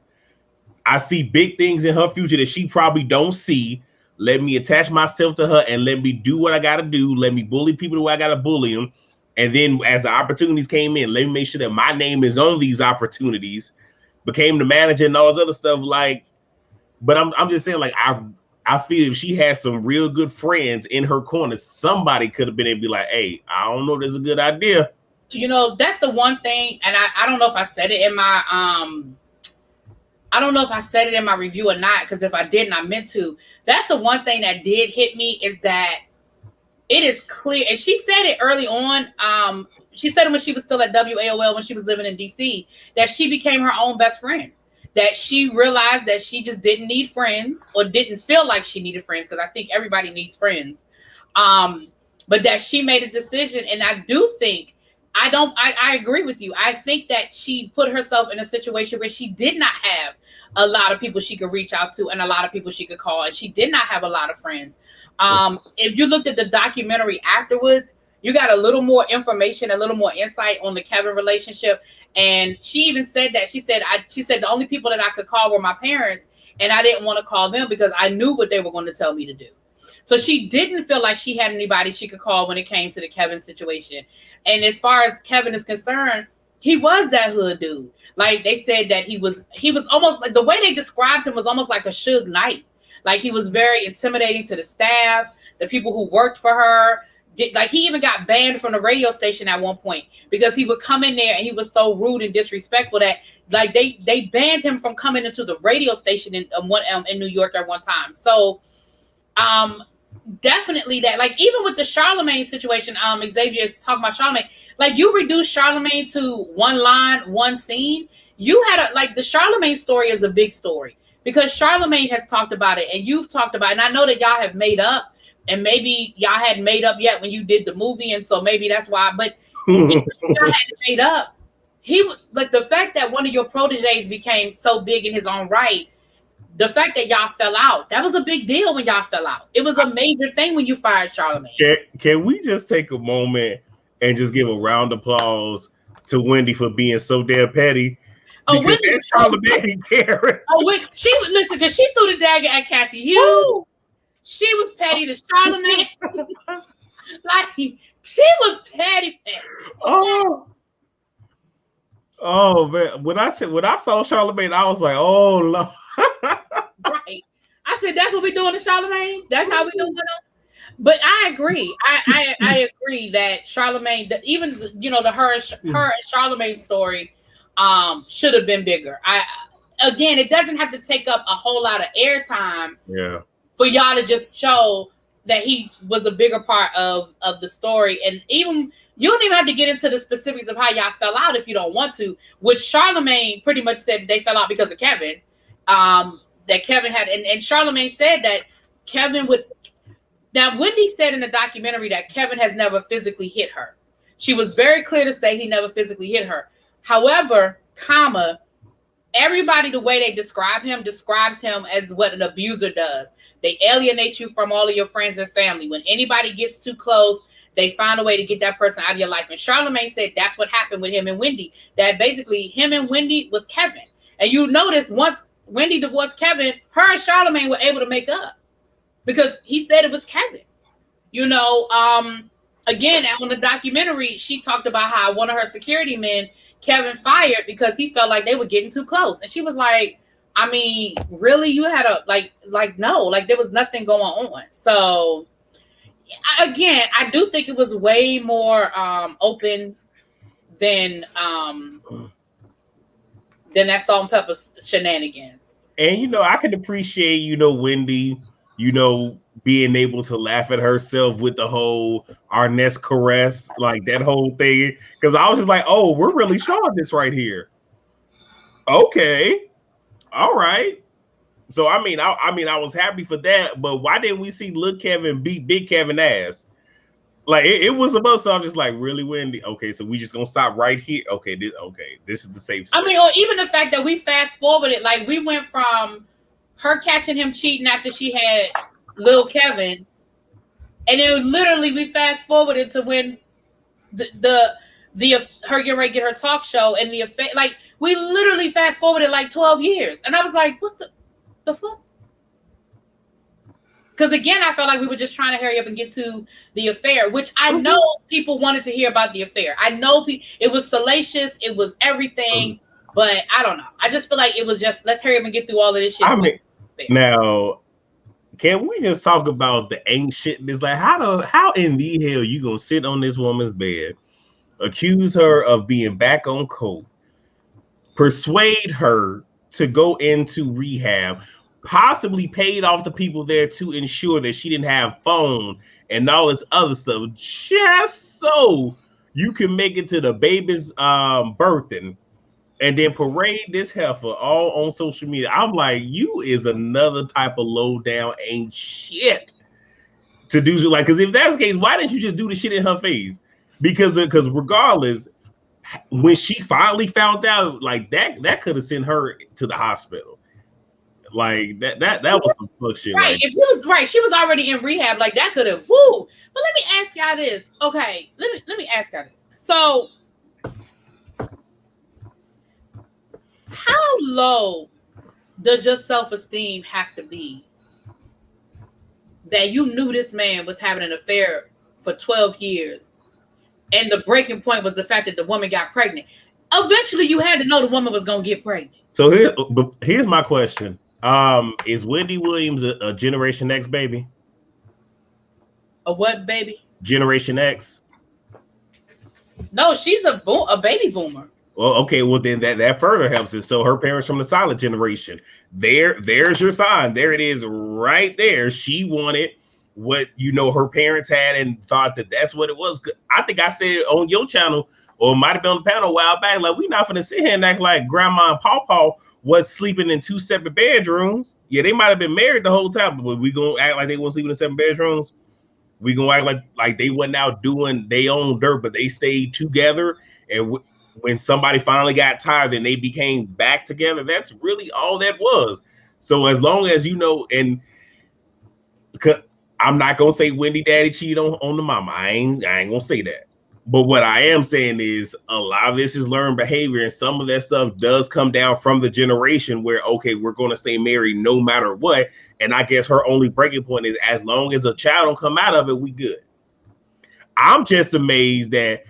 I see big things in her future that she probably don't see. Let me attach myself to her and let me do what I got to do. Let me bully people the way I got to bully them. And then as the opportunities came in, let me make sure that my name is on these opportunities. Became the manager and all this other stuff. Like, but I'm just saying, like, I feel if she had some real good friends in her corner, somebody could have been able to be like, hey, I don't know if this is a good idea. You know, that's the one thing, and I don't know if I said it in my I don't know if I said it in my review or not, because if I didn't, I meant to. That's the one thing that did hit me, is that it is clear, and she said it early on. She said it when she was still at WAOL, when she was living in DC, that she became her own best friend. That she realized that she just didn't need friends, or didn't feel like she needed friends, because I think everybody needs friends. But that she made a decision, and I do think, I agree with you. I think that she put herself in a situation where she did not have a lot of people she could reach out to and a lot of people she could call, and she did not have a lot of friends. If you looked at the documentary afterwards, you got a little more information, a little more insight on the Kevin relationship. And she even said that she said the only people that I could call were my parents, and I didn't want to call them because I knew what they were going to tell me to do. So she didn't feel like she had anybody she could call when it came to the Kevin situation. And as far as Kevin is concerned, he was that hood dude. Like, they said that he was almost like, the way they described him was almost like a Suge Knight. Like, he was very intimidating to the staff, the people who worked for her. Like, he even got banned from the radio station at one point because he would come in there and he was so rude and disrespectful that, like, they banned him from coming into the radio station in New York at one time. So definitely that, like, even with the Charlemagne situation, Xavier is talking about Charlemagne, like, you reduce Charlemagne to one line, one scene. You had the Charlemagne story is a big story because Charlemagne has talked about it and you've talked about it. And I know that y'all have made up, and maybe y'all hadn't made up yet when you did the movie. And so maybe that's why, but y'all hadn't made up. Like, the fact that one of your proteges became so big in his own right, the fact that y'all fell out, that was a big deal when y'all fell out. It was a major thing when you fired Charlemagne. Can we just take a moment and just give a round of applause to Wendy for being so damn petty? Oh, Wendy, that's Charlemagne character. Listen, because she threw the dagger at Kathy Hughes. Ooh. She was petty to Charlemagne. Like, she was petty. Oh man! When I saw Charlemagne, I was like, "Oh Lord!" Right. I said, "That's what we doing to Charlemagne. That's how we doing it." But I agree. I agree that Charlemagne, that even her and Charlemagne story, should have been bigger. Again, it doesn't have to take up a whole lot of airtime. Yeah. For y'all to just show that he was a bigger part of the story. And even you don't even have to get into the specifics of how y'all fell out if you don't want to, which Charlemagne pretty much said that they fell out because of Kevin. That Kevin had, and Charlemagne said that Kevin would. Now, Wendy said in the documentary that Kevin has never physically hit her. She was very clear to say he never physically hit her. However, everybody, the way they describes him as what an abuser does. They alienate you from all of your friends and family. When anybody gets too close, they find a way to get that person out of your life. And Charlemagne said that's what happened with him and Wendy. That basically him and Wendy was Kevin. And you notice once Wendy divorced Kevin, her and Charlemagne were able to make up because he said it was Kevin. Again, on the documentary, she talked about how one of her security men, Kevin, fired because he felt like they were getting too close. And she was like, I mean, really? You had no, there was nothing going on. So again, I do think it was way more open than that Salt and Pepper shenanigans. And I can appreciate, Wendy, being able to laugh at herself with the whole Arnest caress, like that whole thing. Because I was just like, oh, we're really showing this right here. Okay. All right. So I was happy for that, but why didn't we see Lil Kevin beat Big Kevin ass? Like it was about, so I'm just like, really, Wendy? Okay, so we just gonna stop right here. Okay, this is the safe space. I mean, or even the fact that we fast forwarded, like we went from her catching him cheating after she had Lil Kevin, and it was literally we fast forwarded to when the her getting ready to get her talk show and the affair. Like, we literally fast forwarded like 12 years, and I was like, what the fuck? Because again, I felt like we were just trying to hurry up and get to the affair, which I know people wanted to hear about the affair. I know it was salacious, it was everything, but I don't know. I just feel like it was just, let's hurry up and get through all of this shit. I mean, now, can we just talk about the ain't shit? It's like, how in the hell you gonna sit on this woman's bed, accuse her of being back on coke, persuade her to go into rehab, possibly paid off the people there to ensure that she didn't have phone and all this other stuff, just so you can make it to the baby's birthing, and then parade this heifer all on social media. I'm like, you is another type of low down ain't shit to do. Like, because if that's the case, why didn't you just do the shit in her face? Because regardless, when she finally found out, like that could have sent her to the hospital. Like that was some fuck shit. Right. Like, if it was right, she was already in rehab. Like that could have woo. But let me ask y'all this. Okay. Let me ask y'all this. So how low does your self-esteem have to be that you knew this man was having an affair for 12 years and the breaking point was the fact that the woman got pregnant? Eventually you had to know the woman was gonna get pregnant. So here's my question. Is Wendy Williams a Generation X baby? A what baby? Generation X? No, she's a baby boomer. Well, okay, well then that further helps it. So her parents from the silent generation. There's your sign. There it is right there. She wanted what her parents had and thought that that's what it was. I think I said it on your channel, or it might have been on the panel a while back. Like, we not gonna sit here and act like Grandma and Pawpaw was sleeping in 2 separate bedrooms. Yeah, they might have been married the whole time, but we gonna act like they weren't sleeping in 7 bedrooms. We gonna act like they went out doing their own dirt, but they stayed together. And when somebody finally got tired, then they became back together. That's really all that was. So as long as and I'm not gonna say Wendy Daddy cheated on the mama. I ain't gonna say that. But what I am saying is a lot of this is learned behavior, and some of that stuff does come down from the generation where, okay, we're going to stay married no matter what. And I guess her only breaking point is as long as a child don't come out of it, we good. I'm just amazed that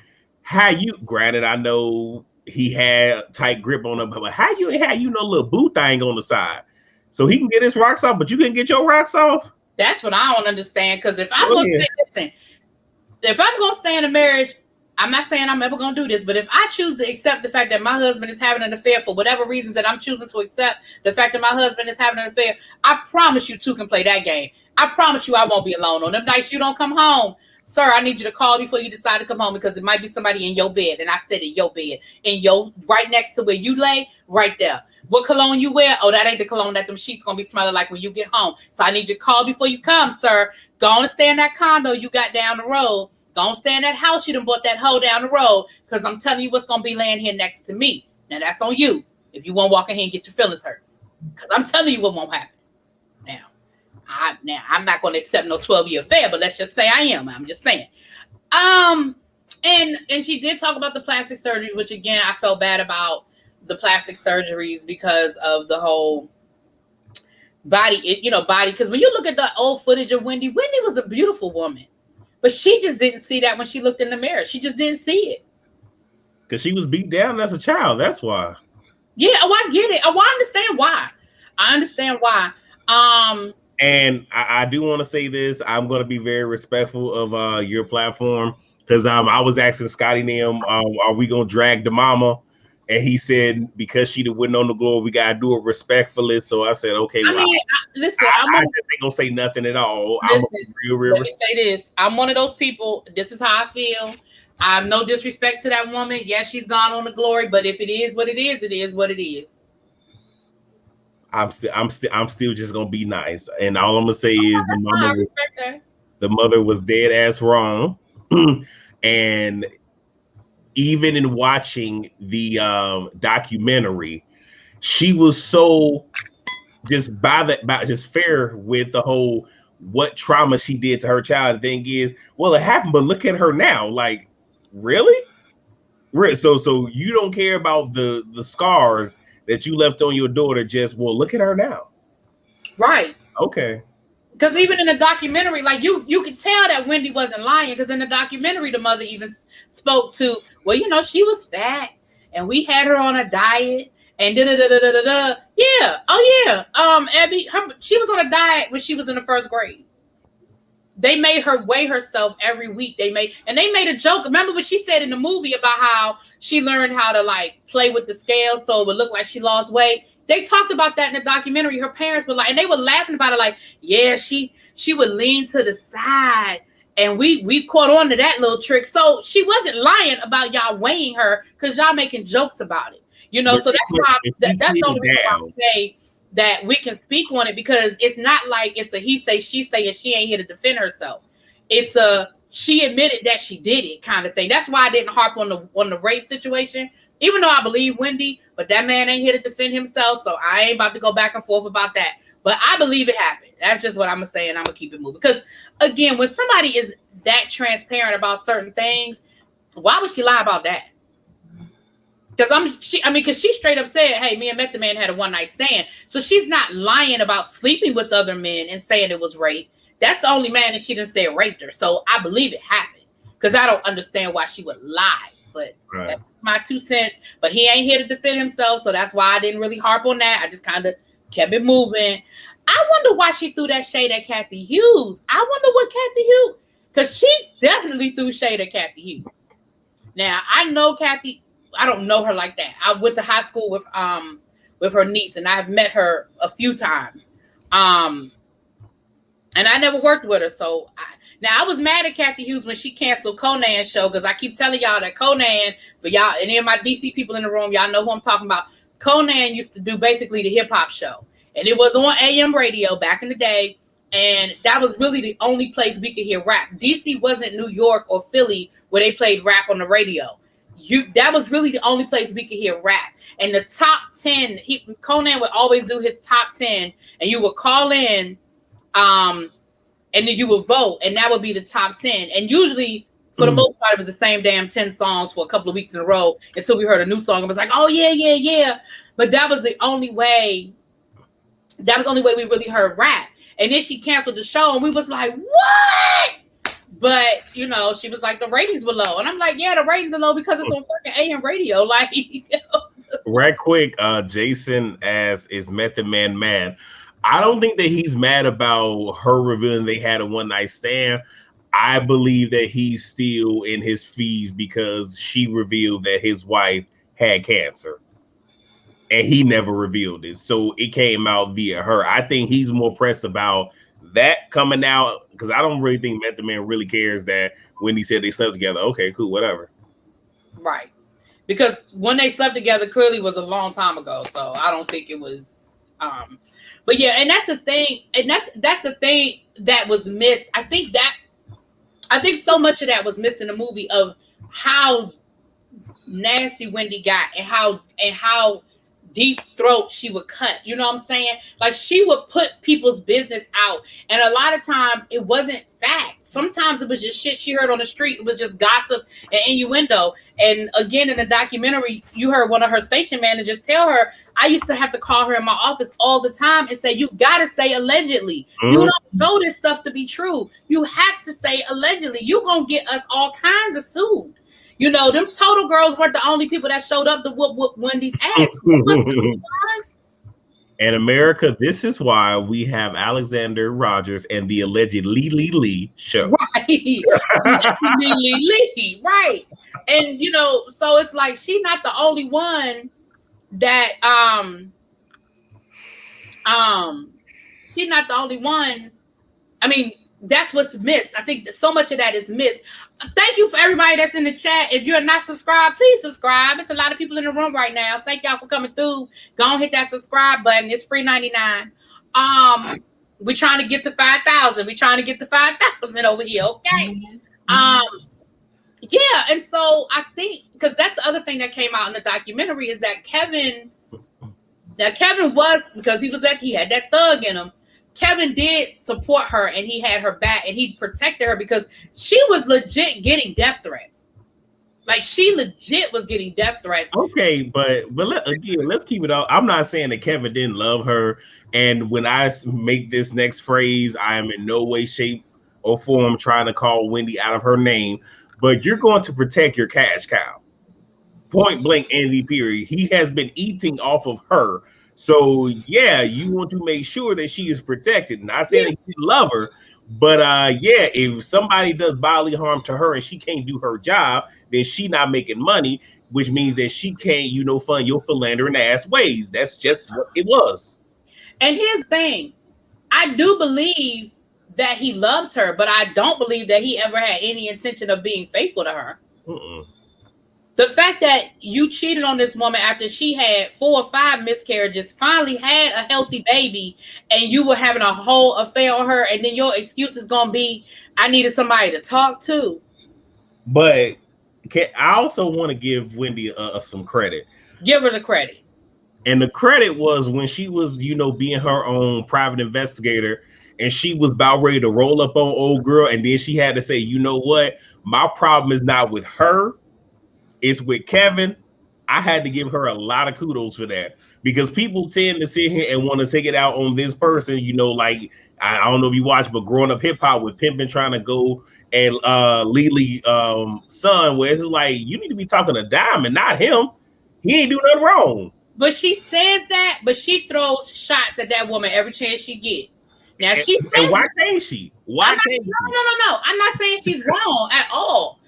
granted, I know he had a tight grip on him, but how you little boo thing on the side so he can get his rocks off, but you can get your rocks off? That's what I don't understand. Because if I'm going to stay in a marriage, I'm not saying I'm ever going to do this, but if I choose to accept the fact that my husband is having an affair for whatever reasons that I'm choosing to accept the fact that my husband is having an affair, I promise you two can play that game. I promise you I won't be alone. On them nights you don't come home, sir, I need you to call before you decide to come home because it might be somebody in your bed. And I said in your bed, right next to where you lay, right there. What cologne you wear? Oh, that ain't the cologne that them sheets going to be smelling like when you get home. So I need you to call before you come, sir. Go on and stay in that condo you got down the road. Don't stay in that house you done bought that hoe down the road, because I'm telling you what's going to be laying here next to me. Now, that's on you if you want to walk in here and get your feelings hurt, because I'm telling you what won't happen. Now, I'm not going to accept no 12-year affair, but let's just say I am. I'm just saying. And she did talk about the plastic surgeries, which, again, I felt bad about the plastic surgeries because of the whole body, because when you look at the old footage of Wendy was a beautiful woman. But she just didn't see that when she looked in the mirror. She just didn't see it. Because she was beat down as a child. That's why. Yeah, I get it. I understand why. And I do want to say this. I'm going to be very respectful of your platform. Because I was asking Scotty Nim, are we going to drag the mama? And he said, because she didn't win on the glory, we got to do it respectfully. So I said, okay. Well, I just ain't going to say nothing at all. Listen, let me say this. I'm one of those people. This is how I feel. I have no disrespect to that woman. Yes, she's gone on the glory. But if it is what it is, it is what it is. I'm still just going to be nice. And all I'm going to say is the mother was dead ass wrong. And even in watching the documentary, she was so just just fair with the whole what trauma she did to her child. The thing is, well, it happened, but look at her now. Like, really? So you don't care about the scars that you left on your daughter. Just, well, look at her now. Right. Okay. Because even in the documentary, like you could tell that Wendy wasn't lying. Because in the documentary, the mother even spoke to, well, you know, she was fat and we had her on a diet and da da da da da da. Yeah. Oh yeah. Abby, she was on a diet when she was in the first grade. They made her weigh herself every week. They made a joke. Remember what she said in the movie about how she learned how to like play with the scale so it would look like she lost weight. They talked about that in the documentary. Her parents were like, and they were laughing about it, like, yeah, she would lean to the side, and we caught on to that little trick. So she wasn't lying about y'all weighing her because y'all making jokes about it, you know. So that's why that's the only reason why I say that we can speak on it, because it's not like it's a he say she say and she ain't here to defend herself. It's a she admitted that she did it kind of thing. That's why I didn't harp on the rape situation, even though I believe Wendy, but that man ain't here to defend himself, so I ain't about to go back and forth about that. But I believe it happened. That's just what I'm gonna say, and I'm gonna keep it moving. Because again, when somebody is that transparent about certain things, why would she lie about that? Because she straight up said, hey, me and Method Man had a one-night stand. So she's not lying about sleeping with other men and saying it was rape. That's the only man that she didn't say raped her. So I believe it happened. Because I don't understand why she would lie. But That's my 2 cents. But he ain't here to defend himself. So that's why I didn't really harp on that. I just kind of kept it moving. I wonder why she threw that shade at Kathy Hughes. I wonder what Kathy Hughes... Because she definitely threw shade at Kathy Hughes. Now, I know Kathy... I don't know her like that. I went to high school with her niece, and I've met her a few times. And I never worked with her. So I was mad at Kathy Hughes when she canceled Conan's show, because I keep telling y'all that Conan, for y'all, any of my DC people in the room, y'all know who I'm talking about. Conan used to do basically the hip hop show, and it was on AM radio back in the day. And that was really the only place we could hear rap. DC wasn't New York or Philly where they played rap on the radio. That was really the only place we could hear rap. And the top 10, Conan would always do his top 10, and you would call in, and then you would vote, and that would be the top 10. And usually, for the most part, it was the same damn 10 songs for a couple of weeks in a row until we heard a new song. It was like, oh yeah. But that was the only way. That was the only way we really heard rap. And then she canceled the show, and we was like, what? But, you know, she was like, the ratings were low. And I'm like, yeah, the ratings are low because it's on fucking AM radio. Like, you know. Right quick, Jason asks, is Method Man mad? I don't think that he's mad about her revealing they had a one-night stand. I believe that he's still in his fees because she revealed that his wife had cancer. And he never revealed it. So it came out via her. I think he's more pressed about that coming out, because I don't really think Method Man really cares that when he said they slept together. Okay, cool, whatever. Right. Because when they slept together clearly was a long time ago. So I don't think it was but yeah, and that's the thing, and that's the thing that was missed. I think so much of that was missed in the movie, of how nasty Wendy got and how deep throat she would cut. You know what I'm saying? Like, she would put people's business out, and a lot of times it wasn't facts. Sometimes it was just shit she heard on the street. It was just gossip and innuendo. And again, in the documentary, you heard one of her station managers tell her, I used to have to call her in my office all the time and say, you've got to say allegedly. You don't know this stuff to be true. You have to say allegedly. You're gonna get us all kinds of sued. You know, them Total Girls weren't the only people that showed up to whoop Wendy's ass. In America, this is why we have Alexander Rogers and the alleged Lee show. Right. Lee. Right. And, you know, so it's like, she's not the only one that, she's not the only one. I mean, that's what's missed. I think that so much of that is missed. Thank you for everybody that's in the chat. If you're not subscribed, please subscribe. It's a lot of people in the room right now. Thank y'all for coming through. Go and hit that subscribe button. It's free 99. We're trying to get to 5,000. We're trying to get to 5,000 over here. Okay. Yeah, and so I think, because that's the other thing that came out in the documentary, is that Kevin was, because he had that thug in him. Kevin did support her, and he had her back, and he protected her because she was legit getting death threats. Like she legit was getting death threats. Okay, but let's keep it out. I'm not saying that Kevin didn't love her, and when I make this next phrase, I am in no way, shape, or form trying to call Wendy out of her name. But you're going to protect your cash cow, point blank, Andy. Period. He has been eating off of her, so yeah, you want to make sure that she is protected. Not saying that you love her. But yeah, if somebody does bodily harm to her and she can't do her job, then she not making money, which means that she can't, fund your philandering ass ways. That's just what it was. And here's the thing. I do believe that he loved her, but I don't believe that he ever had any intention of being faithful to her. The fact that you cheated on this woman after she had 4 or 5 miscarriages, finally had a healthy baby, and you were having a whole affair on her, and then your excuse is going to be, I needed somebody to talk to. But I also want to give Wendy some credit. Give her the credit. And the credit was when she was, being her own private investigator, and she was about ready to roll up on old girl, and then she had to say, you know what? My problem is not with her. It's with Kevin. I had to give her a lot of kudos for that, because people tend to sit here and want to take it out on this person, like, I don't know if you watch, but Growing Up Hip Hop with Pimpin' trying to go and Lily son, where it's like, you need to be talking to Diamond, not him. He ain't do nothing wrong. But she says that, but she throws shots at that woman every chance she get. Now she says, and why can't she? Why can't she? No. I'm not saying she's wrong at all.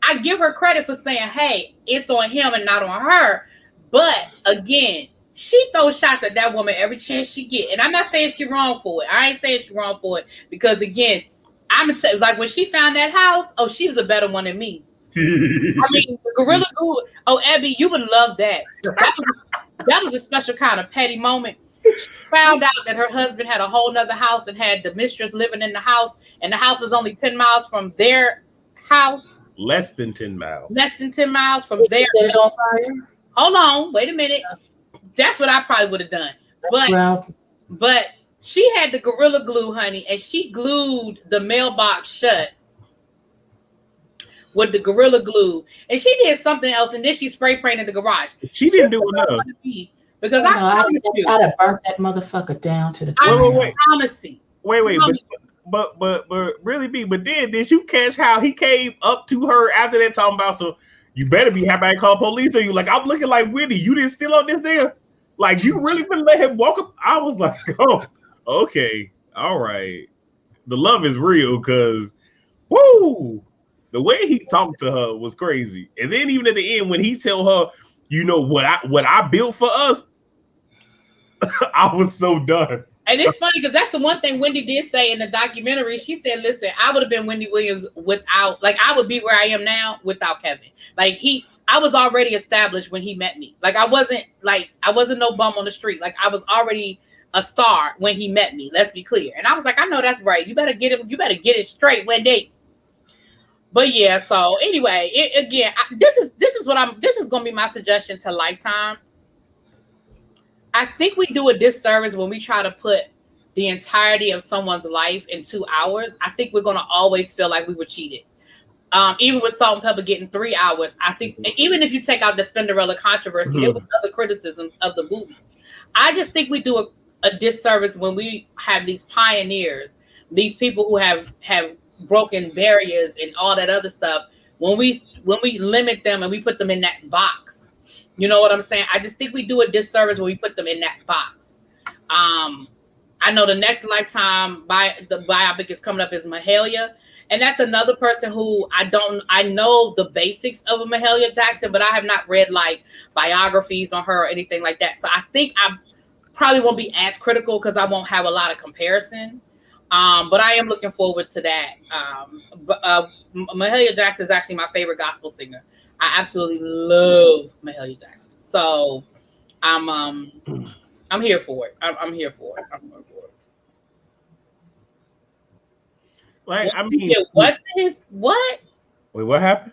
I give her credit for saying, hey, it's on him and not on her. But again, she throws shots at that woman every chance she get. And I'm not saying she's wrong for it. I ain't saying she's wrong for it. Because again, I'm gonna tell you, like when she found that house, oh, she was a better one than me. I mean, the Gorilla Glue, oh, Abby, you would love that. That was a special kind of petty moment. She found out that her husband had a whole nother house and had the mistress living in the house, and the house was only 10 miles from their house. Less than 10 miles. Less than 10 miles from there. On fire? Hold on, wait a minute. That's what I probably would have done. But she had the Gorilla Glue, honey, and she glued the mailbox shut with the Gorilla Glue. And she did something else, and then she spray painted the garage. She didn't do enough. Because I'd have burnt that motherfucker down to the ground. Wait. But really, but then did you catch how he came up to her after that talking about, so you better be happy I call police on you? Like, I'm looking like, Wendy, you didn't steal on this there? Like, you really gonna let him walk up? I was like, oh, okay, all right. The love is real, because woo, the way he talked to her was crazy. And then even at the end, when he tell her, what I built for us, I was so done. And it's funny because that's the one thing Wendy did say in the documentary. She said, listen, I would have been Wendy Williams without, like, I would be where I am now without Kevin. Like, I was already established when he met me. Like, I wasn't no bum on the street. Like, I was already a star when he met me. Let's be clear. And I was like, I know that's right. You better get it straight, Wendy. But yeah, so anyway, this is going to be my suggestion to Lifetime. I think we do a disservice when we try to put the entirety of someone's life in 2 hours. I think we're going to always feel like we were cheated. Even with Salt and Pepper getting 3 hours, I think even if you take out the Spinderella controversy, there was other criticisms of the movie. I just think we do a disservice when we have these pioneers, these people who have broken barriers and all that other stuff. When we limit them and we put them in that box. You know what I'm saying? I just think we do a disservice when we put them in that box. I know the next Lifetime the biopic is coming up is Mahalia. And that's another person who I know the basics of a Mahalia Jackson, but I have not read like biographies on her or anything like that. So I think I probably won't be as critical because I won't have a lot of comparison. But I am looking forward to that. Mahalia Jackson is actually my favorite gospel singer. I absolutely love Mahalia Jackson. So I'm here for it. I'm here for it. Like, I mean, what? Wait, what happened?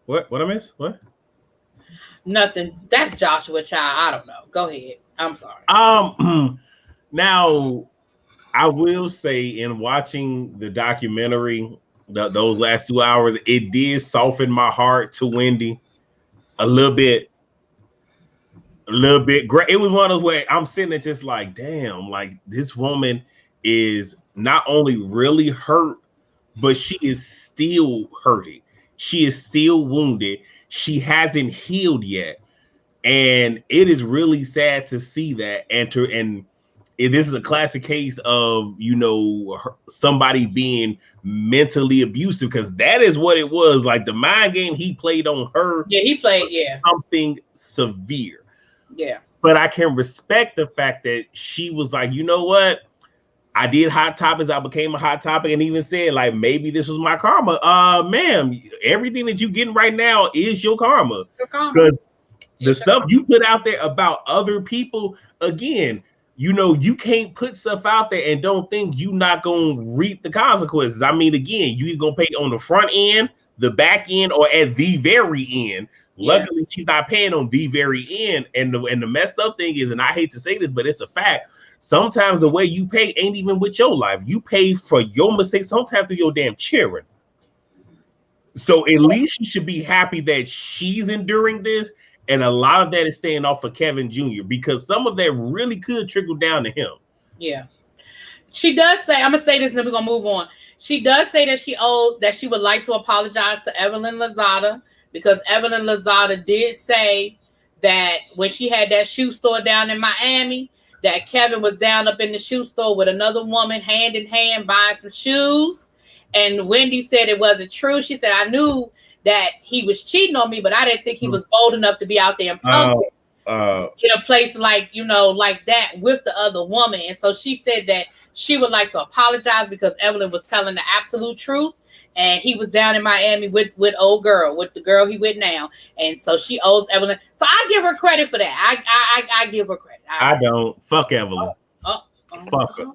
What I missed? What? Nothing. That's Joshua Child. I don't know. Go ahead. I'm sorry. Now I will say, in watching the documentary, those last 2 hours, it did soften my heart to Wendy. a little bit great. It was one of those where I'm sitting there just like, damn, like this woman is not only really hurt, but she is still hurting. She is still wounded. She hasn't healed yet. And it is really sad to see that. And this is a classic case of, somebody being mentally abusive, because that is what it was. Like the mind game he played on her. Yeah, he played, something severe. Yeah. But I can respect the fact that she was like, you know what? I did Hot Topics. I became a Hot Topic, and even said, like, maybe this was my karma. Ma'am, everything that you're getting right now is your karma. Because the stuff you put out there about other people, again, you can't put stuff out there and don't think you're not going to reap the consequences. I mean, again, you either going to pay on the front end, the back end, or at the very end. Luckily, she's not paying on the very end. And the messed up thing is, and I hate to say this, but it's a fact. Sometimes the way you pay ain't even with your life. You pay for your mistakes, sometimes through your damn children. So at least you should be happy that she's enduring this. And a lot of that is staying off of Kevin Jr. because some of that really could trickle down to him. Yeah. She does say, I'm going to say this and then we're going to move on. She does say that she would like to apologize to Evelyn Lozada, because Evelyn Lozada did say that when she had that shoe store down in Miami, that Kevin was down up in the shoe store with another woman hand in hand buying some shoes. And Wendy said it wasn't true. She said, I knew that he was cheating on me, but I didn't think he was bold enough to be out there in public in a place like, like that with the other woman. And so she said that she would like to apologize because Evelyn was telling the absolute truth. And he was down in Miami with the girl he with now. And so she owes Evelyn. So I give her credit for that. I give her credit. I don't. Fuck Evelyn. Fuck her.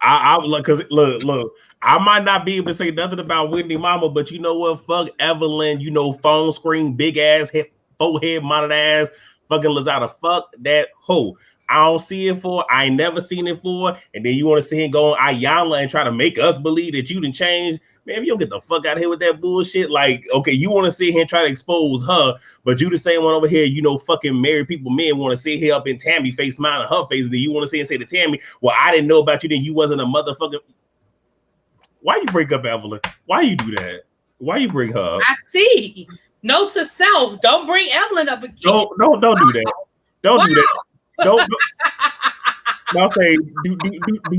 I look, because look, I might not be able to say nothing about Wendy Mama, but you know what? Fuck Evelyn, phone screen, big ass, forehead, mounted ass, fucking Lozada. Fuck that hoe. I don't see it for. I ain't never seen it for. And then you want to see him go on Ayala and try to make us believe that you didn't change. Man, you don't get the fuck out of here with that bullshit. Like, okay, you want to sit here and try to expose her, but you the same one over here, fucking married people, men want to sit here up in Tammy face, smiling her face, and then you want to sit and say to Tammy, well, I didn't know about you, then you wasn't a motherfucker. Why you break up Evelyn? Why you do that? Why you bring her up? I see. Note to self, don't bring Evelyn up again. Don't do that. Don't do that. Don't. I'll say, do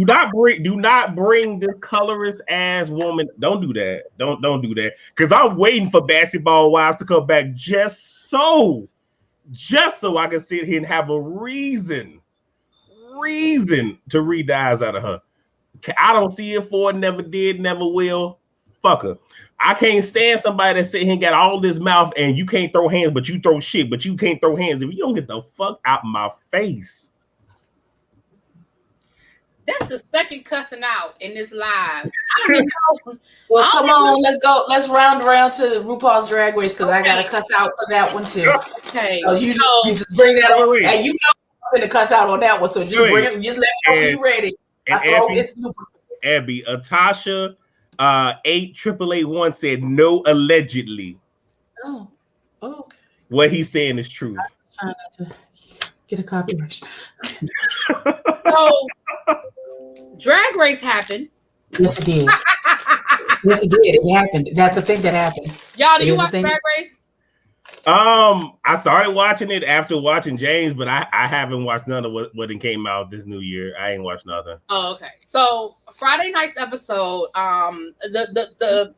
not bring this colorist ass woman. Don't do that. Don't do that. Because I'm waiting for Basketball Wives to come back just so I can sit here and have a reason to read the eyes out of her. I don't see it for it. Never did. Never will. Fuck her. I can't stand somebody that sit here and got all this mouth and you can't throw hands, but you throw shit, but you can't throw hands. If you don't get the fuck out my face. That's the second cussing out in this live. I don't even know. Well, come on, let's go. Let's round around to RuPaul's Drag Race because I got to cuss out for that one too. Okay. So you just bring that on, and I'm gonna cuss out on that one. So just let me know when you're ready. I throw this super. Abby, Atasha 88881 said no allegedly. Oh, okay. What he's saying is true. I'm trying not to get a copyright. So Drag Race happened. Yes, it did. Yes, it did. It happened. That's a thing that happened. Y'all, do you watch Drag Race? I started watching it after watching James, but I haven't watched none of what it came out this new year. I ain't watched nothing. Oh, okay. So Friday night's episode, the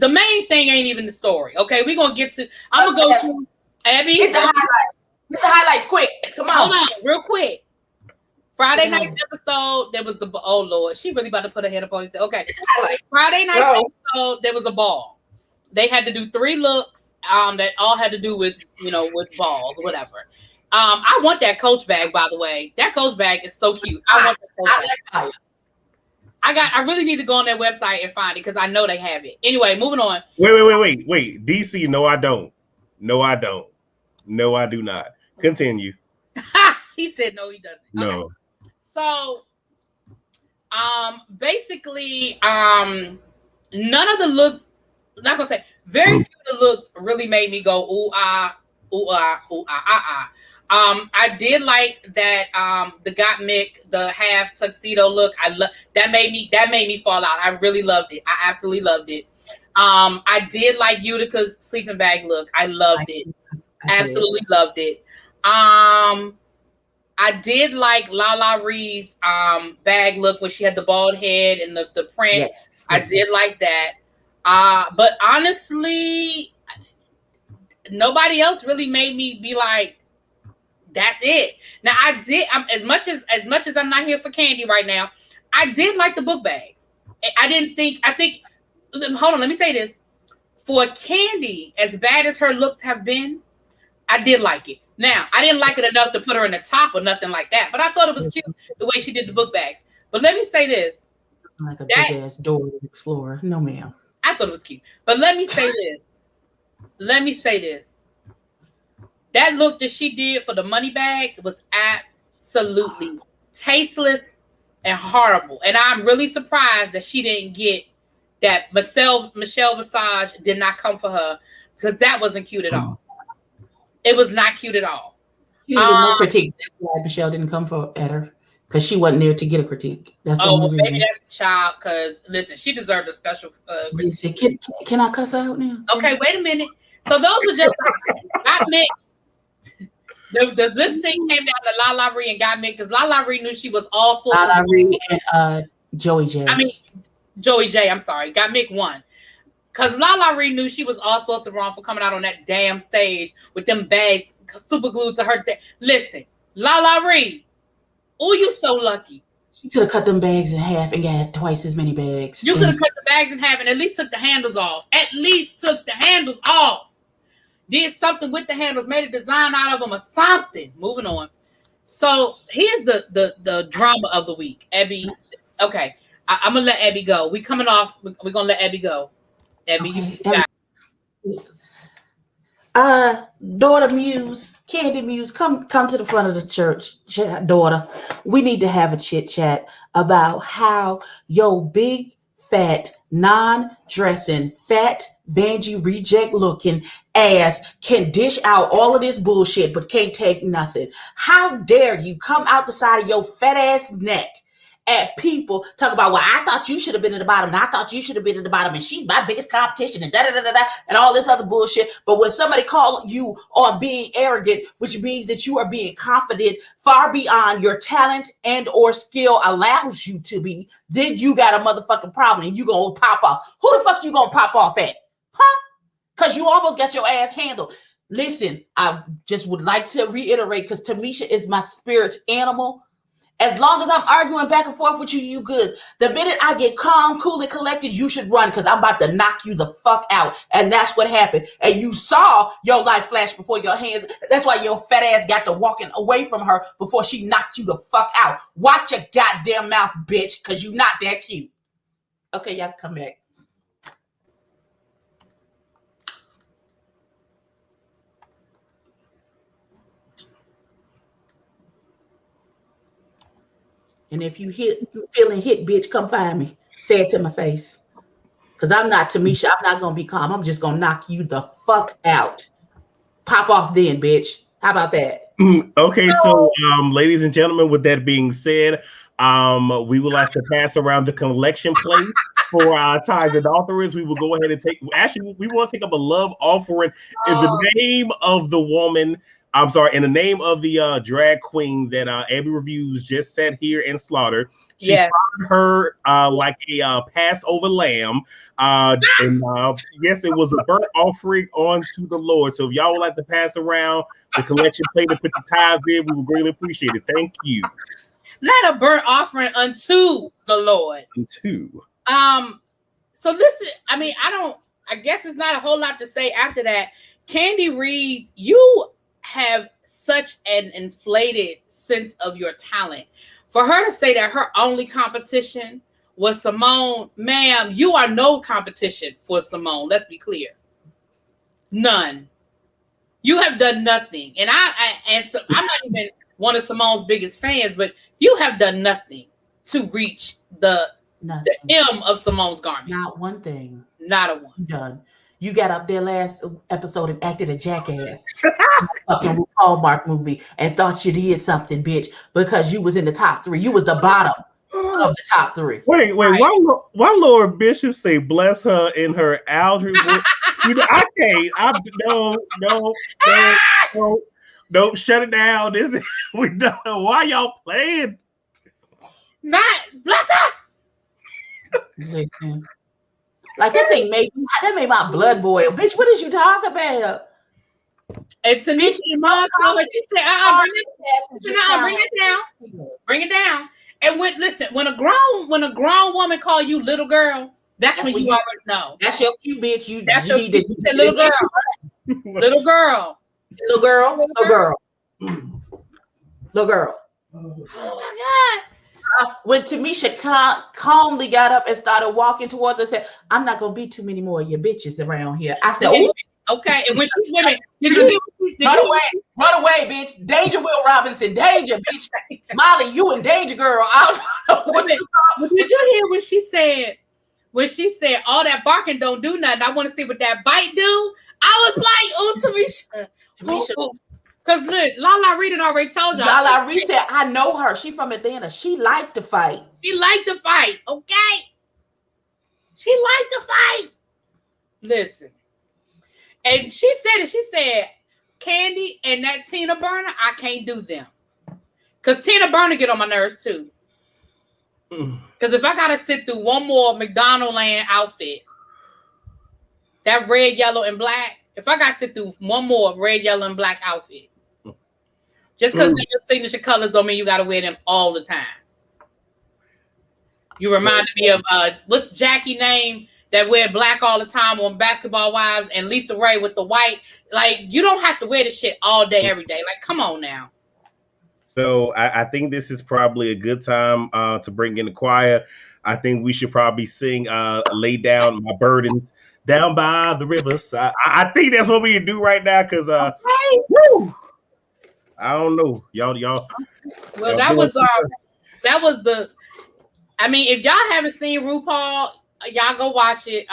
main thing ain't even the story. Okay, we're gonna get to. I'm gonna go through Abby. Get the highlights. Get the highlights quick. Come on. Hold on, real quick. Friday night's episode, there was oh Lord, she really about to put her head up on it. Okay. Friday night's episode, there was a ball. They had to do 3 looks that all had to do with, with balls or whatever. I want that Coach bag, by the way. That Coach bag is so cute. I want that Coach bag. I really need to go on their website and find it because I know they have it. Anyway, moving on. Wait. DC, no, I don't. No, I don't. No, I do not. Continue. He said no, he doesn't. No. Okay. So, basically, none of the looks, I'm not gonna say, very few of the looks really made me go, ooh, ah, Ooh, ooh, I did like that. The Got Mick, the half tuxedo look. I love that. Made me fall out. I really loved it. I absolutely loved it. I did like Utica's sleeping bag look. I loved it. Absolutely loved it. I did like Lala Reed's bag look when she had the bald head and the print. Yes, I did like that. But honestly, nobody else really made me be like, that's it. Now as much as I'm not here for Candy right now, I did like the book bags. I think hold on, let me say this. For Candy, as bad as her looks have been, I did like it. Now, I didn't like it enough to put her in the top or nothing like that, but I thought it was cute the way she did the book bags. But let me say this. Like a big ass Dora the Explorer. No, ma'am. I thought it was cute. But let me say this. That look that she did for the money bags was absolutely tasteless and horrible. And I'm really surprised that she didn't get that. Michelle Visage did not come for her because that wasn't cute at all. It was not cute at all. She didn't get no critiques. That's why Michelle didn't come at her, because she wasn't there to get a critique. That's the only reason. Maybe that's a child. Because listen, she deserved a special. Can I cuss out now? Okay, wait a minute. So those were just Got Mick. The lip sync came down to Lala Ree and Got Mick because Lala Ree knew she was all sorts. Lala Ree and Joey J. Joey J. I'm sorry, Got Mick won. Because Lala Ree knew she was all sorts of wrong for coming out on that damn stage with them bags super glued to her. Listen, Lala Ree, oh, you so lucky. She could have cut them bags in half and got twice as many bags. You could have cut the bags in half and at least took the handles off. Did something with the handles, made a design out of them or something. Moving on. So here's the drama of the week. Abby, okay, I'm going to let Abby go. We're coming off. We're going to let Abby go. Abby, daughter Muse, Candy Muse, come to the front of the church, daughter. We need to have a chit chat about how your big, fat, non-dressing, fat, Vanjie reject looking ass can dish out all of this bullshit but can't take nothing. How dare you come out the side of your fat ass neck at people, talk about, well, I thought you should have been at the bottom, and I thought you should have been at the bottom, and she's my biggest competition, and and all this other bullshit. But when somebody call you on being arrogant, which means that you are being confident far beyond your talent and or skill allows you to be, then you got a motherfucking problem, and you gonna pop off. Who the fuck you gonna pop off at? Huh? Because you almost got your ass handled. Listen, I just would like to reiterate, because Tamisha is my spirit animal. As long as I'm arguing back and forth with you, you good. The minute I get calm, cool, and collected, you should run, because I'm about to knock you the fuck out. And that's what happened. And you saw your life flash before your hands. That's why your fat ass got to walking away from her before she knocked you the fuck out. Watch your goddamn mouth, bitch, because you not that cute. Okay, y'all come back. And if you feeling hit, bitch, come find me. Say it to my face. Because I'm not Tamisha. I'm not going to be calm. I'm just going to knock you the fuck out. Pop off then, bitch. How about that? Okay, so ladies and gentlemen, with that being said, we would like to pass around the collection plate for our ties and authors. We will go ahead and we want to take up a love offering in the name of the woman. I'm sorry, in the name of the drag queen that Abby Reviews just sat here and slaughtered. She slaughtered her like a Passover lamb. And yes, it was a burnt offering onto the Lord. So if y'all would like to pass around the collection plate and put the tithes in, we would greatly appreciate it. Thank you. Not a burnt offering unto the Lord. So listen, I guess it's not a whole lot to say after that. Candy Reed, you have such an inflated sense of your talent. For her to say that her only competition was Simone, ma'am, you are no competition for Simone. Let's be clear. None. You have done nothing. And I'm not even one of Simone's biggest fans, but you have done nothing to reach the hem of Simone's garment. Not one thing. Not a one. Done. You got up there last episode and acted a jackass. Fucking RuPaul Mark movie and thought you did something, bitch, because you was in the top 3. You was the bottom of the top 3. Wait, right. why Lord Bishop say bless her in her Aldrin? I can't. No, shut it down. This is we done. Why y'all playing? Not bless her. Listen. Like that thing made my blood boil. Bitch, what is you talking about? It's a niche mom. She said, bring it down. Bring it down. And when a grown woman call you little girl, that's when you already know. That's your cue, bitch. You need to little girl. Little girl. Little girl. Little girl. Little girl. Oh my God. When Tamisha calmly got up and started walking towards us and said, I'm not going to be too many more of your bitches around here. I said, ooh. Okay. And when she's women, run away, bitch. Danger, Will Robinson. Danger, bitch. Molly, you in danger, girl. I don't know what did you hear when she said, all that barking don't do nothing. I want to see what that bite do. I was like, oh, Tamisha. Because look, Lala Reed already told y'all. Lala Reed said, I know her. She from Atlanta. She liked to fight. Okay? She liked to fight. Listen. And she said, Candy and that Tina Burner, I can't do them. Because Tina Burner get on my nerves too. Because if I got to sit through one more McDonald Land outfit, that red, yellow, and black, if I got to sit through one more red, yellow, and black outfit, just because they're your signature colors don't mean you got to wear them all the time. You reminded me of, what's Jackie name that wear black all the time on Basketball Wives and Lisa Ray with the white? Like, you don't have to wear this shit all day, every day. Like, come on now. So I think this is probably a good time to bring in the choir. I think we should probably sing Lay Down My Burdens Down by the Rivers. I think that's what we can do right now because I don't know. Y'all. Well, that was the. I mean, if y'all haven't seen RuPaul, y'all go watch it.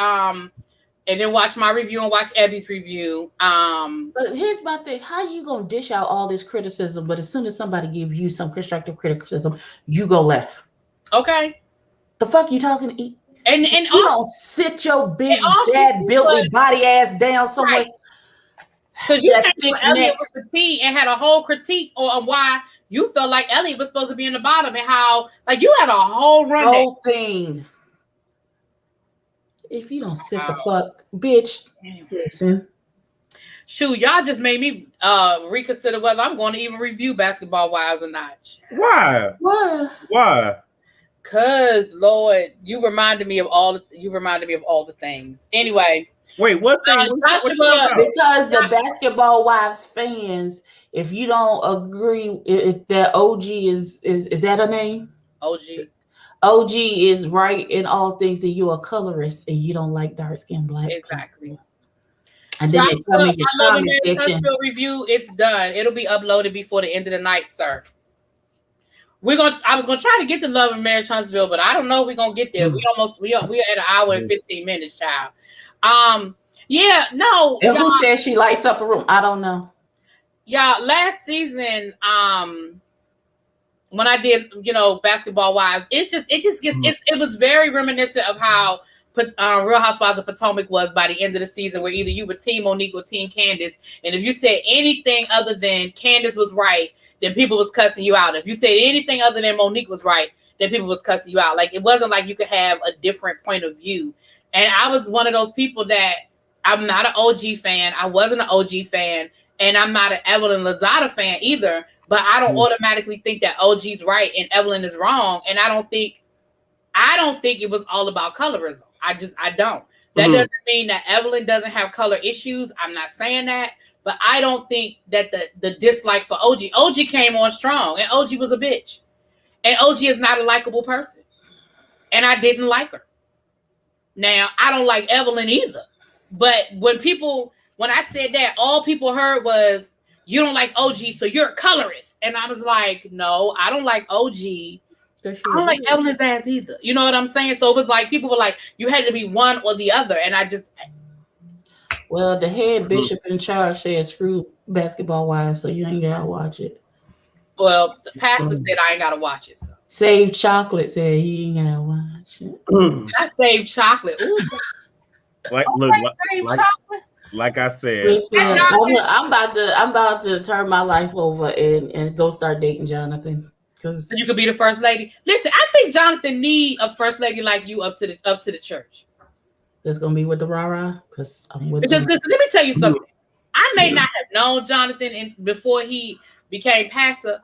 And then watch my review and watch Abby's review. But here's my thing: how you gonna dish out all this criticism, but as soon as somebody give you some constructive criticism, you go left? Okay. The fuck you talking? And you don't sit your big bad built body ass down somewhere. Because you came for Elliot with critique and had a whole critique on why you felt like Elliot was supposed to be in the bottom and how like you had a whole thing. If you don't sit the fuck, bitch, listen. Shoot, y'all just made me reconsider whether I'm going to even review Basketball Wives or not. Why? Cause Lord, you reminded me of all the things. Anyway. Wait, what thing? Because the Basketball Wives fans, if you don't agree if that OG is that her name? OG is right in all things that you're a colorist and you don't like dark skinned black. Exactly. And then they come in your comment section. Review, it's done. It'll be uploaded before the end of the night, sir. I was gonna try to get to Love and Marriage Huntsville, but I don't know if we're gonna get there. We are at an hour and 15 minutes, child. Yeah, no. And who said she lights up a room? I don't know. Yeah, last season, when I did, Basketball Wives, it was very reminiscent of how Real Housewives of Potomac was by the end of the season, where either you were Team Monique or Team Candace, and if you said anything other than Candace was right, then people was cussing you out. If you said anything other than Monique was right, then people was cussing you out. Like, it wasn't like you could have a different point of view. And I was one of those people that I'm not an OG fan. I wasn't an OG fan, and I'm not an Evelyn Lozada fan either. But I don't automatically think that OG's right and Evelyn is wrong. And I don't think it was all about colorism. I don't. That doesn't mean that Evelyn doesn't have color issues. I'm not saying that. But I don't think that the dislike for OG came on strong, and OG was a bitch. And OG is not a likable person. And I didn't like her. Now, I don't like Evelyn either. But when I said that, all people heard was, you don't like OG, so you're a colorist. And I was like, no, I don't like OG. I don't like Evelyn's ass either. You know what I'm saying? So it was like, people were like, you had to be one or the other. And I just... Well, the head bishop in charge said screw Basketball Wives, so you ain't gotta watch it. Well, the pastor said I ain't gotta watch it. So. Save Chocolate said he ain't gotta watch it. I saved chocolate. Ooh. Like, Okay, look, save like, chocolate. like I said, Listen, I'm about to turn my life over and go start dating Jonathan. Because So you could be the first lady. Listen, I think Jonathan need a first lady like you up to the church. that's gonna be with the rah-rah. Because I'm with Because them. listen, let me tell you something. I may not have known Jonathan before he became pastor,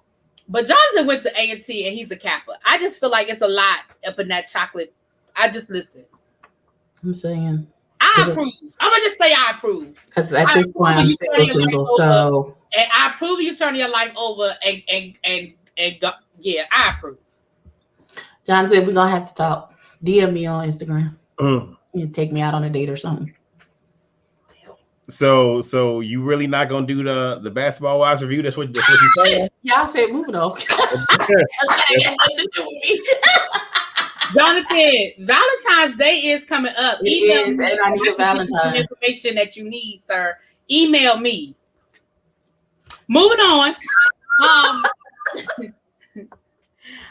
but Jonathan went to A&T and he's a Kappa. I just feel like it's a lot up in that chocolate. I just listen. I'm saying I approve. I'm gonna just say I approve. because at this point I'm single. So and I approve you turning your life over and go, yeah, I approve. Jonathan, we're gonna have to talk. DM me on Instagram. Mm. You take me out on a date or something. So you really not gonna do the Basketball Wives review? That's what you saying? Yeah, I said moving on. Jonathan, Valentine's Day is coming up. It is, and I need a Valentine. Information that you need, sir. Email me. Moving on. I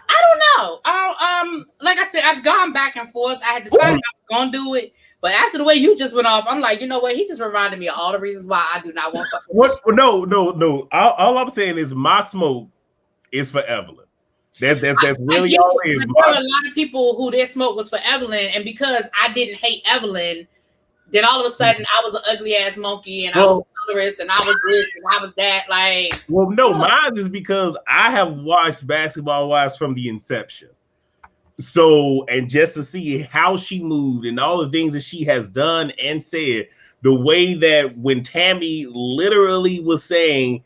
don't know. Like I said, I've gone back and forth. I had decided I was gonna do it, but after the way you just went off, I'm like, you know what? He just reminded me of all the reasons why I do not want fucking. What? No. All I'm saying is my smoke is for Evelyn. That's really all it is. There were a lot of people who their smoke was for Evelyn, and because I didn't hate Evelyn, then all of a sudden I was an ugly ass monkey, and I was a colorist, and I was this, and I was that. Like, well, no, mine is because I have watched Basketball Wives from the inception. So, and just to see how she moved and all the things that she has done and said, the way that when Tammy literally was saying,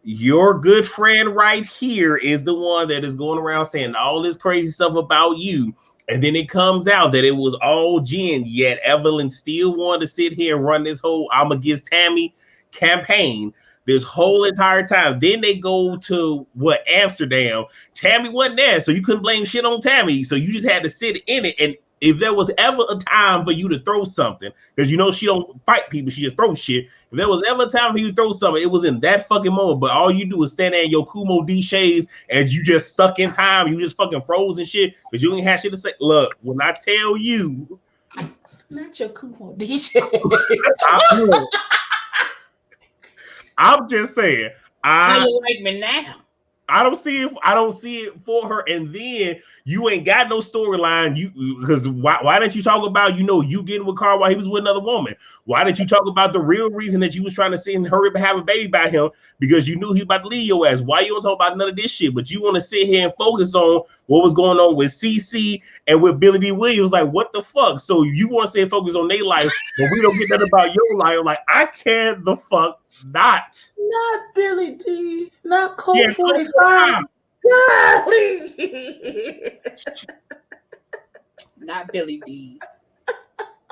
your good friend right here is the one that is going around saying all this crazy stuff about you. And then it comes out that it was all Jen, yet Evelyn still wanted to sit here and run this whole I'm against Tammy campaign this whole entire time. Then they go to Amsterdam. Tammy wasn't there, so you couldn't blame shit on Tammy. So you just had to sit in it. And if there was ever a time for you to throw something, because you know she don't fight people, she just throws shit. If there was ever a time for you to throw something, it was in that fucking moment. But all you do is stand there in your Kumo D shades and you just stuck in time. You just fucking froze and shit because you ain't have shit to say. Look, when I tell you, not your Kumo D shades. I'm just saying. how you like me now? I don't see it for her. And then you ain't got no storyline. Because why didn't you talk about, you getting with Carl while he was with another woman? Why didn't you talk about the real reason that you was trying to sit and hurry up and have a baby by him? Because you knew he was about to leave your ass. Why you don't talk about none of this shit? But you want to sit here and focus on what was going on with CC and with Billy D. Williams. Like, what the fuck? So you want to say focus on their life, but we don't get that about your life. Like, I can't the fuck not. Not Billy D. Not Colt 45. Golly. Not Billy D.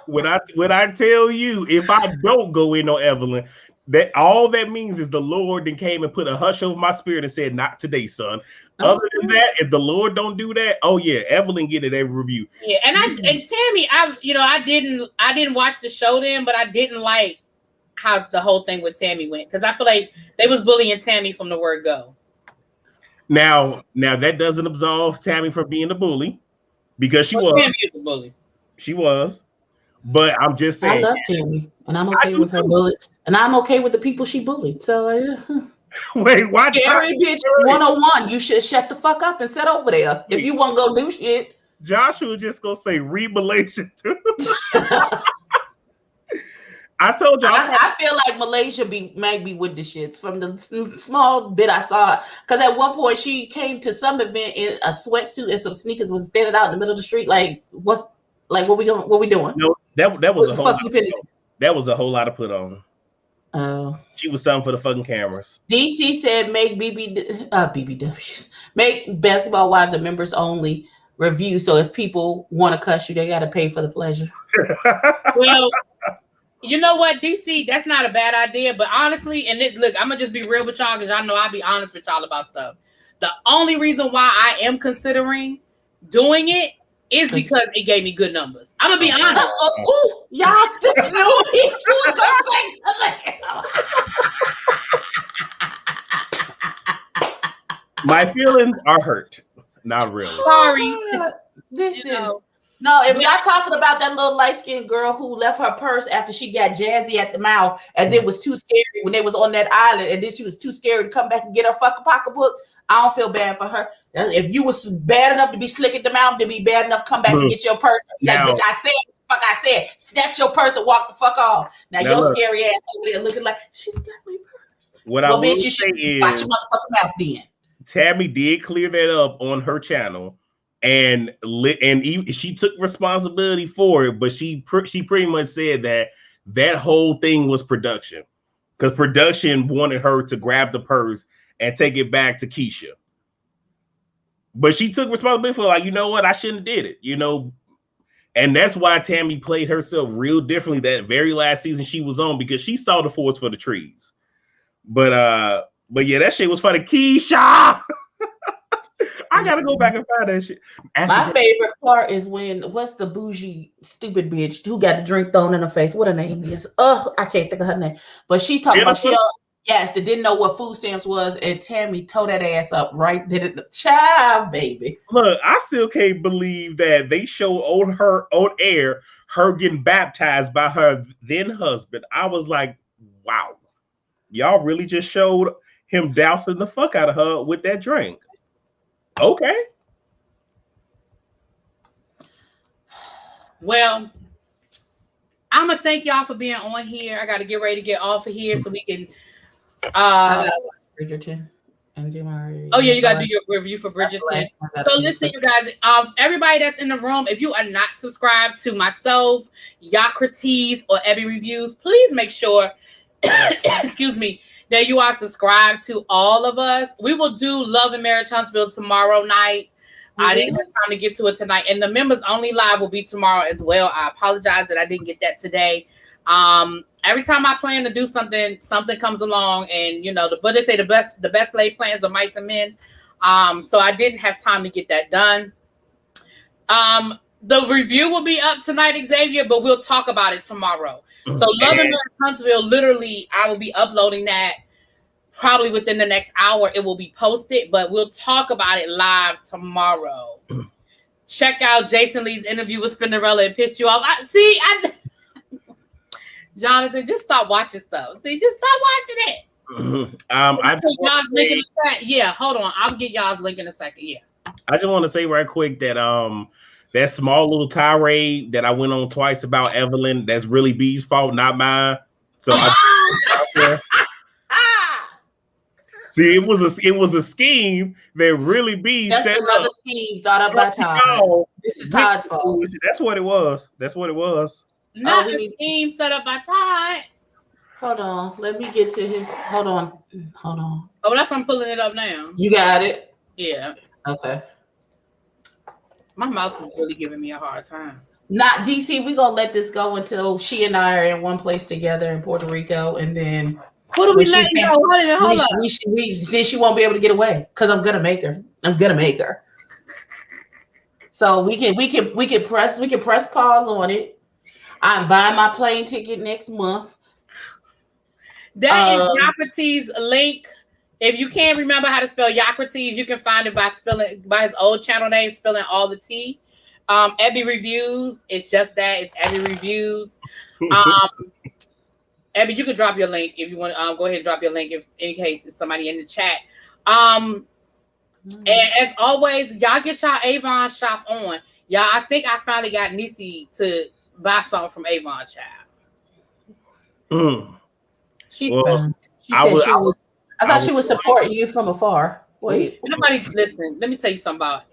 When I tell you, if I don't go in on Evelyn, that all that means is the Lord then came and put a hush over my spirit and said, "Not today, son." Other than that, if the Lord don't do that, oh yeah, Evelyn get it every review. Yeah, and Tammy, I didn't watch the show then, but I didn't like how the whole thing with Tammy went because I feel like they was bullying Tammy from the word go. Now that doesn't absolve Tammy from being a bully because she was. Tammy is a bully. She was, but I'm just saying. I love Tammy, and I'm okay with her bully, and I'm okay with the people she bullied. So, wait, why? Scary bitch 101. You should shut the fuck up and sit over there if you want to go do shit. Joshua just gonna say read Malaysia too. I told y'all. I feel like Malaysia might be with the shits from the small bit I saw. Because at one point she came to some event in a sweatsuit and some sneakers, was standing out in the middle of the street. Like, what we doing? No, that was a whole lot. That was a whole lot of put on. Oh, she was something for the fucking cameras. DC said make BBWs, make Basketball Wives a members only review. So if people want to cuss you, they got to pay for the pleasure. Well. You know what, DC? That's not a bad idea, but honestly, look, I'm gonna just be real with y'all because y'all know I'll be honest with y'all about stuff. The only reason why I am considering doing it is because it gave me good numbers. I'm gonna be honest. Y'all just knew he was gonna say something. My feelings are hurt. Not really. Sorry. Listen. No, if y'all talking about that little light-skinned girl who left her purse after she got jazzy at the mouth and then was too scary when they was on that island and then she was too scared to come back and get her fucking pocketbook, I don't feel bad for her. If you was bad enough to be slick at the mouth, then be bad enough to come back and get your purse. Like, bitch, I said, snatch your purse and walk the fuck off. Now your scary ass over there looking like, she's got my purse. What I will bitch, you say should is, watch your motherfucking mouth then. Tammy did clear that up on her channel. And she took responsibility for it, but she pretty much said that whole thing was production, because production wanted her to grab the purse and take it back to Keisha. But she took responsibility for, like, you know what, I shouldn't have did it, you know. And that's why Tammy played herself real differently that very last season she was on, because she saw the forest for the trees. But yeah, that shit was funny. Keisha. I gotta go back and find that shit. My favorite part is when, what's the bougie stupid bitch who got the drink thrown in her face? What her name is? Oh, I can't think of her name. But she's talking about that didn't know what food stamps was, and Tammy tore that ass up right. Did it, the child, baby. Look, I still can't believe that they show on her on air her getting baptized by her then husband. I was like, wow, y'all really just showed him dousing the fuck out of her with that drink. Okay. Well, I'm gonna thank y'all for being on here. I gotta get ready to get off of here so we can. I gotta watch Bridgerton and do my. Oh yeah, you gotta do your review for Bridgerton. So listen, you guys, everybody that's in the room, if you are not subscribed to myself, Yocrates, or Ebby Reviews, please make sure, excuse me, that you are subscribed to all of us. We will do Love and Marriage Huntsville tomorrow night. I didn't have time to get to it tonight. And the members only live will be tomorrow as well. I apologize that I didn't get that today. Every time I plan to do something comes along, and you know, but they say the best laid plans of mice and men. So I didn't have time to get that done. The review will be up tonight, Xavier, but we'll talk about it tomorrow. So Love and Marriage Huntsville, literally, I will be uploading that probably within the next hour. It will be posted, but we'll talk about it live tomorrow. Check out Jason Lee's interview with Spinderella. It pissed you off. Jonathan, just stop watching stuff. See, just stop watching it. Yeah, hold on. I'll get y'all's link in a second. Yeah. I just want to say right quick that that small little tirade that I went on twice about Evelyn, that's really B's fault, not mine. So see, it was a scheme that really B. That's another scheme thought up by Todd. This is Todd's fault. That's what it was. Not the scheme set up by Todd. Hold on. Let me get to his. Hold on. Oh, that's why I'm pulling it up now. You got it? Yeah. Okay. My mouse is really giving me a hard time. Not DC. We're going to let this go until she and I are in one place together in Puerto Rico. And then. What do we letting go? Hold up. Then she won't be able to get away because I'm going to make her. So we can press pause on it. I'm buying my plane ticket next month. That is Yocrates' link. If you can't remember how to spell Yocrates, you can find it by his old channel name, spelling all the T. Ebby Reviews. It's just that. It's Ebby Reviews. Ebby, you can drop your link if you want to. Go ahead and drop your link in case it's somebody in the chat. And as always, y'all get y'all Avon shop on. Y'all, I think I finally got Nisi to buy something from Avon, child. She said I thought she was supporting you from afar. Wait. Nobody listen. Let me tell you something about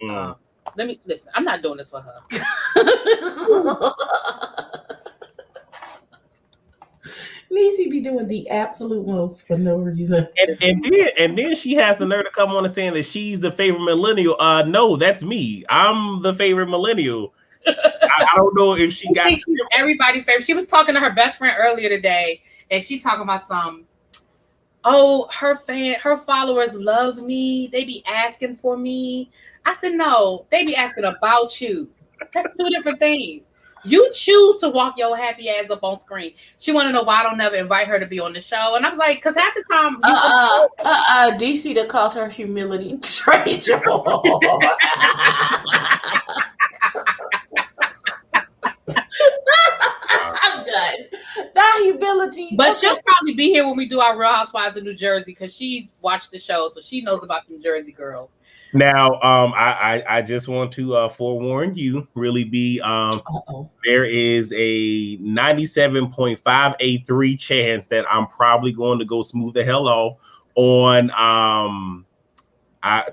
let me listen. I'm not doing this for her. Nisi be doing the absolute most for no reason. And then she has the nerve to come on and saying that she's the favorite millennial. No, that's me. I'm the favorite millennial. I don't know if she got everybody's favorite. She was talking to her best friend earlier today, and she talking about her followers love me. They be asking for me. I said, no, they be asking about you. That's two different things. You choose to walk your happy ass up on screen. She want to know why I don't never invite her to be on the show. And I was like, because half the time, DC that called her humility traceable. I'm done. Not humility. But she'll probably be here when we do our Real Housewives of New Jersey because she's watched the show, so she knows about the Jersey girls. Now, I just want to forewarn you. Really, there is a 97.583 chance that I'm probably going to go smooth the hell off on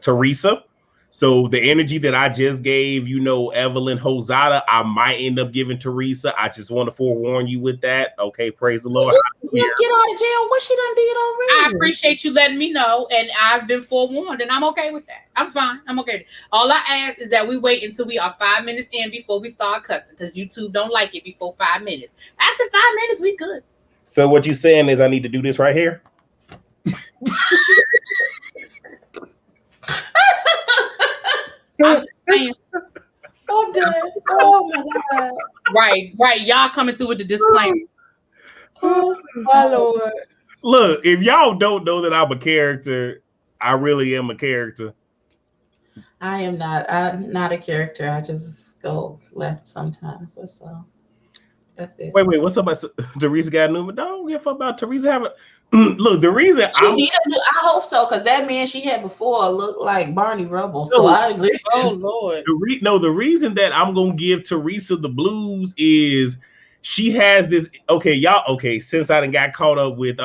Teresa. So the energy that I just gave, Evelyn Hosada, I might end up giving Teresa. I just want to forewarn you with that. Okay, praise the Lord. Let's get out of jail. What she done did already? I appreciate you letting me know, and I've been forewarned, and I'm okay with that. I'm fine. I'm okay. All I ask is that we wait until we are 5 minutes in before we start cussing, because YouTube don't like it before 5 minutes. After 5 minutes, we good. So what you saying is I need to do this right here? I'm done. Oh my God. Right. Y'all coming through with the disclaimer. Oh my Lord. Look, if y'all don't know that I'm a character, I really am a character. I am not. I'm not a character. I just go left sometimes. That's all. That's it. Wait. What's up about Teresa got a new? Don't give a fuck about Teresa having. Look, the reason I hope so, because that man she had before looked like Barney Rubble. So I listen. Oh Lord. The reason that I'm gonna give Teresa the blues is she has this. Okay, y'all. Okay, since I done got caught up with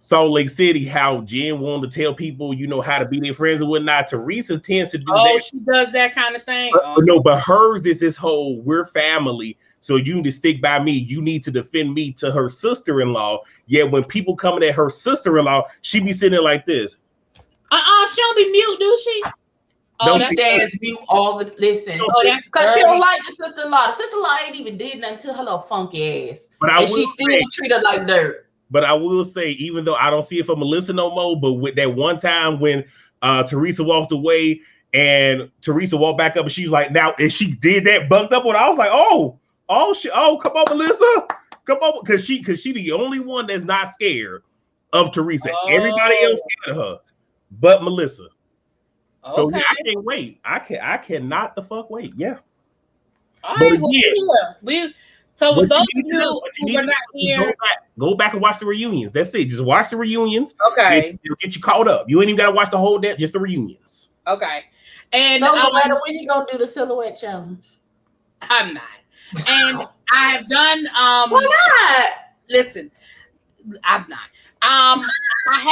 Salt Lake City, how Jen wanted to tell people, how to be their friends and whatnot. Teresa tends to do that. Oh, she does that kind of thing. But hers is this whole we're family. So you need to stick by me. You need to defend me to her sister-in-law. Yet when people coming at her sister-in-law, she be sitting there like this. She don't be mute, do she? She stands mute all the listen. That's because she don't like the sister-in-law. The sister-in-law ain't even did nothing to her little funky ass. And she still treat her like dirt. But I will say, even though I don't see it for Melissa no more, but with that one time when Teresa walked away and Teresa walked back up and she was like, now, and she did that, bunked up on her, I was like, oh, come on, Melissa. Come on. Because she the only one that's not scared of Teresa. Everybody else scared of her, but Melissa. Okay. So yeah, I can't wait. I cannot the fuck wait. Yeah. All right, so those of you who were not here, go back and watch the reunions. That's it. Just watch the reunions. Okay. It'll get you caught up. You ain't even got to watch the whole day, just the reunions. Okay. And so no matter when you gonna do the silhouette challenge? I'm not. And I have done why not? Listen, I'm not. I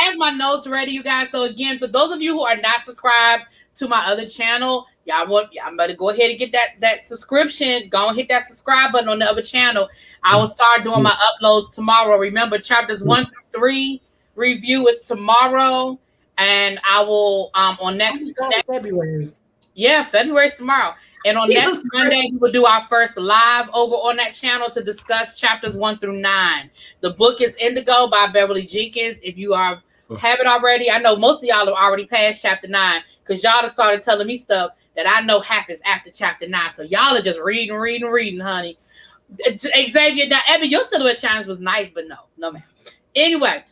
have my notes ready, you guys. So again, for those of you who are not subscribed to my other channel, y'all better go ahead and get that subscription. Go and hit that subscribe button on the other channel. I will start doing my uploads tomorrow. Remember, chapters 1 through 3 review is tomorrow, and I will on next February. Yeah, February's tomorrow. And on next Monday, we will do our first live over on that channel to discuss chapters 1 through 9. The book is Indigo by Beverly Jenkins. If you have it already, I know most of y'all have already passed chapter 9 because y'all have started telling me stuff that I know happens after chapter 9. So y'all are just reading, honey. Xavier, now, Ebby, your silhouette challenge was nice, but no, ma'am. Anyway.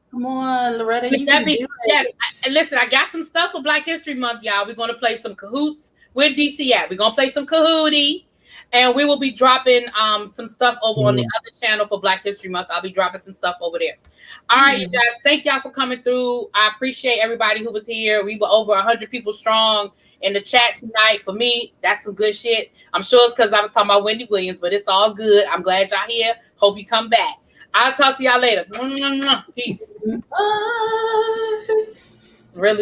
Come on, Loretta. Yes. Listen, I got some stuff for Black History Month, y'all. We're going to play some Cahoots with DC at. We're going to play some Kahootie, and we will be dropping some stuff over on the other channel for Black History Month. I'll be dropping some stuff over there. All right, you guys. Thank y'all for coming through. I appreciate everybody who was here. We were over 100 people strong in the chat tonight. For me, that's some good shit. I'm sure it's because I was talking about Wendy Williams, but it's all good. I'm glad y'all here. Hope you come back. I'll talk to y'all later. Peace. Really.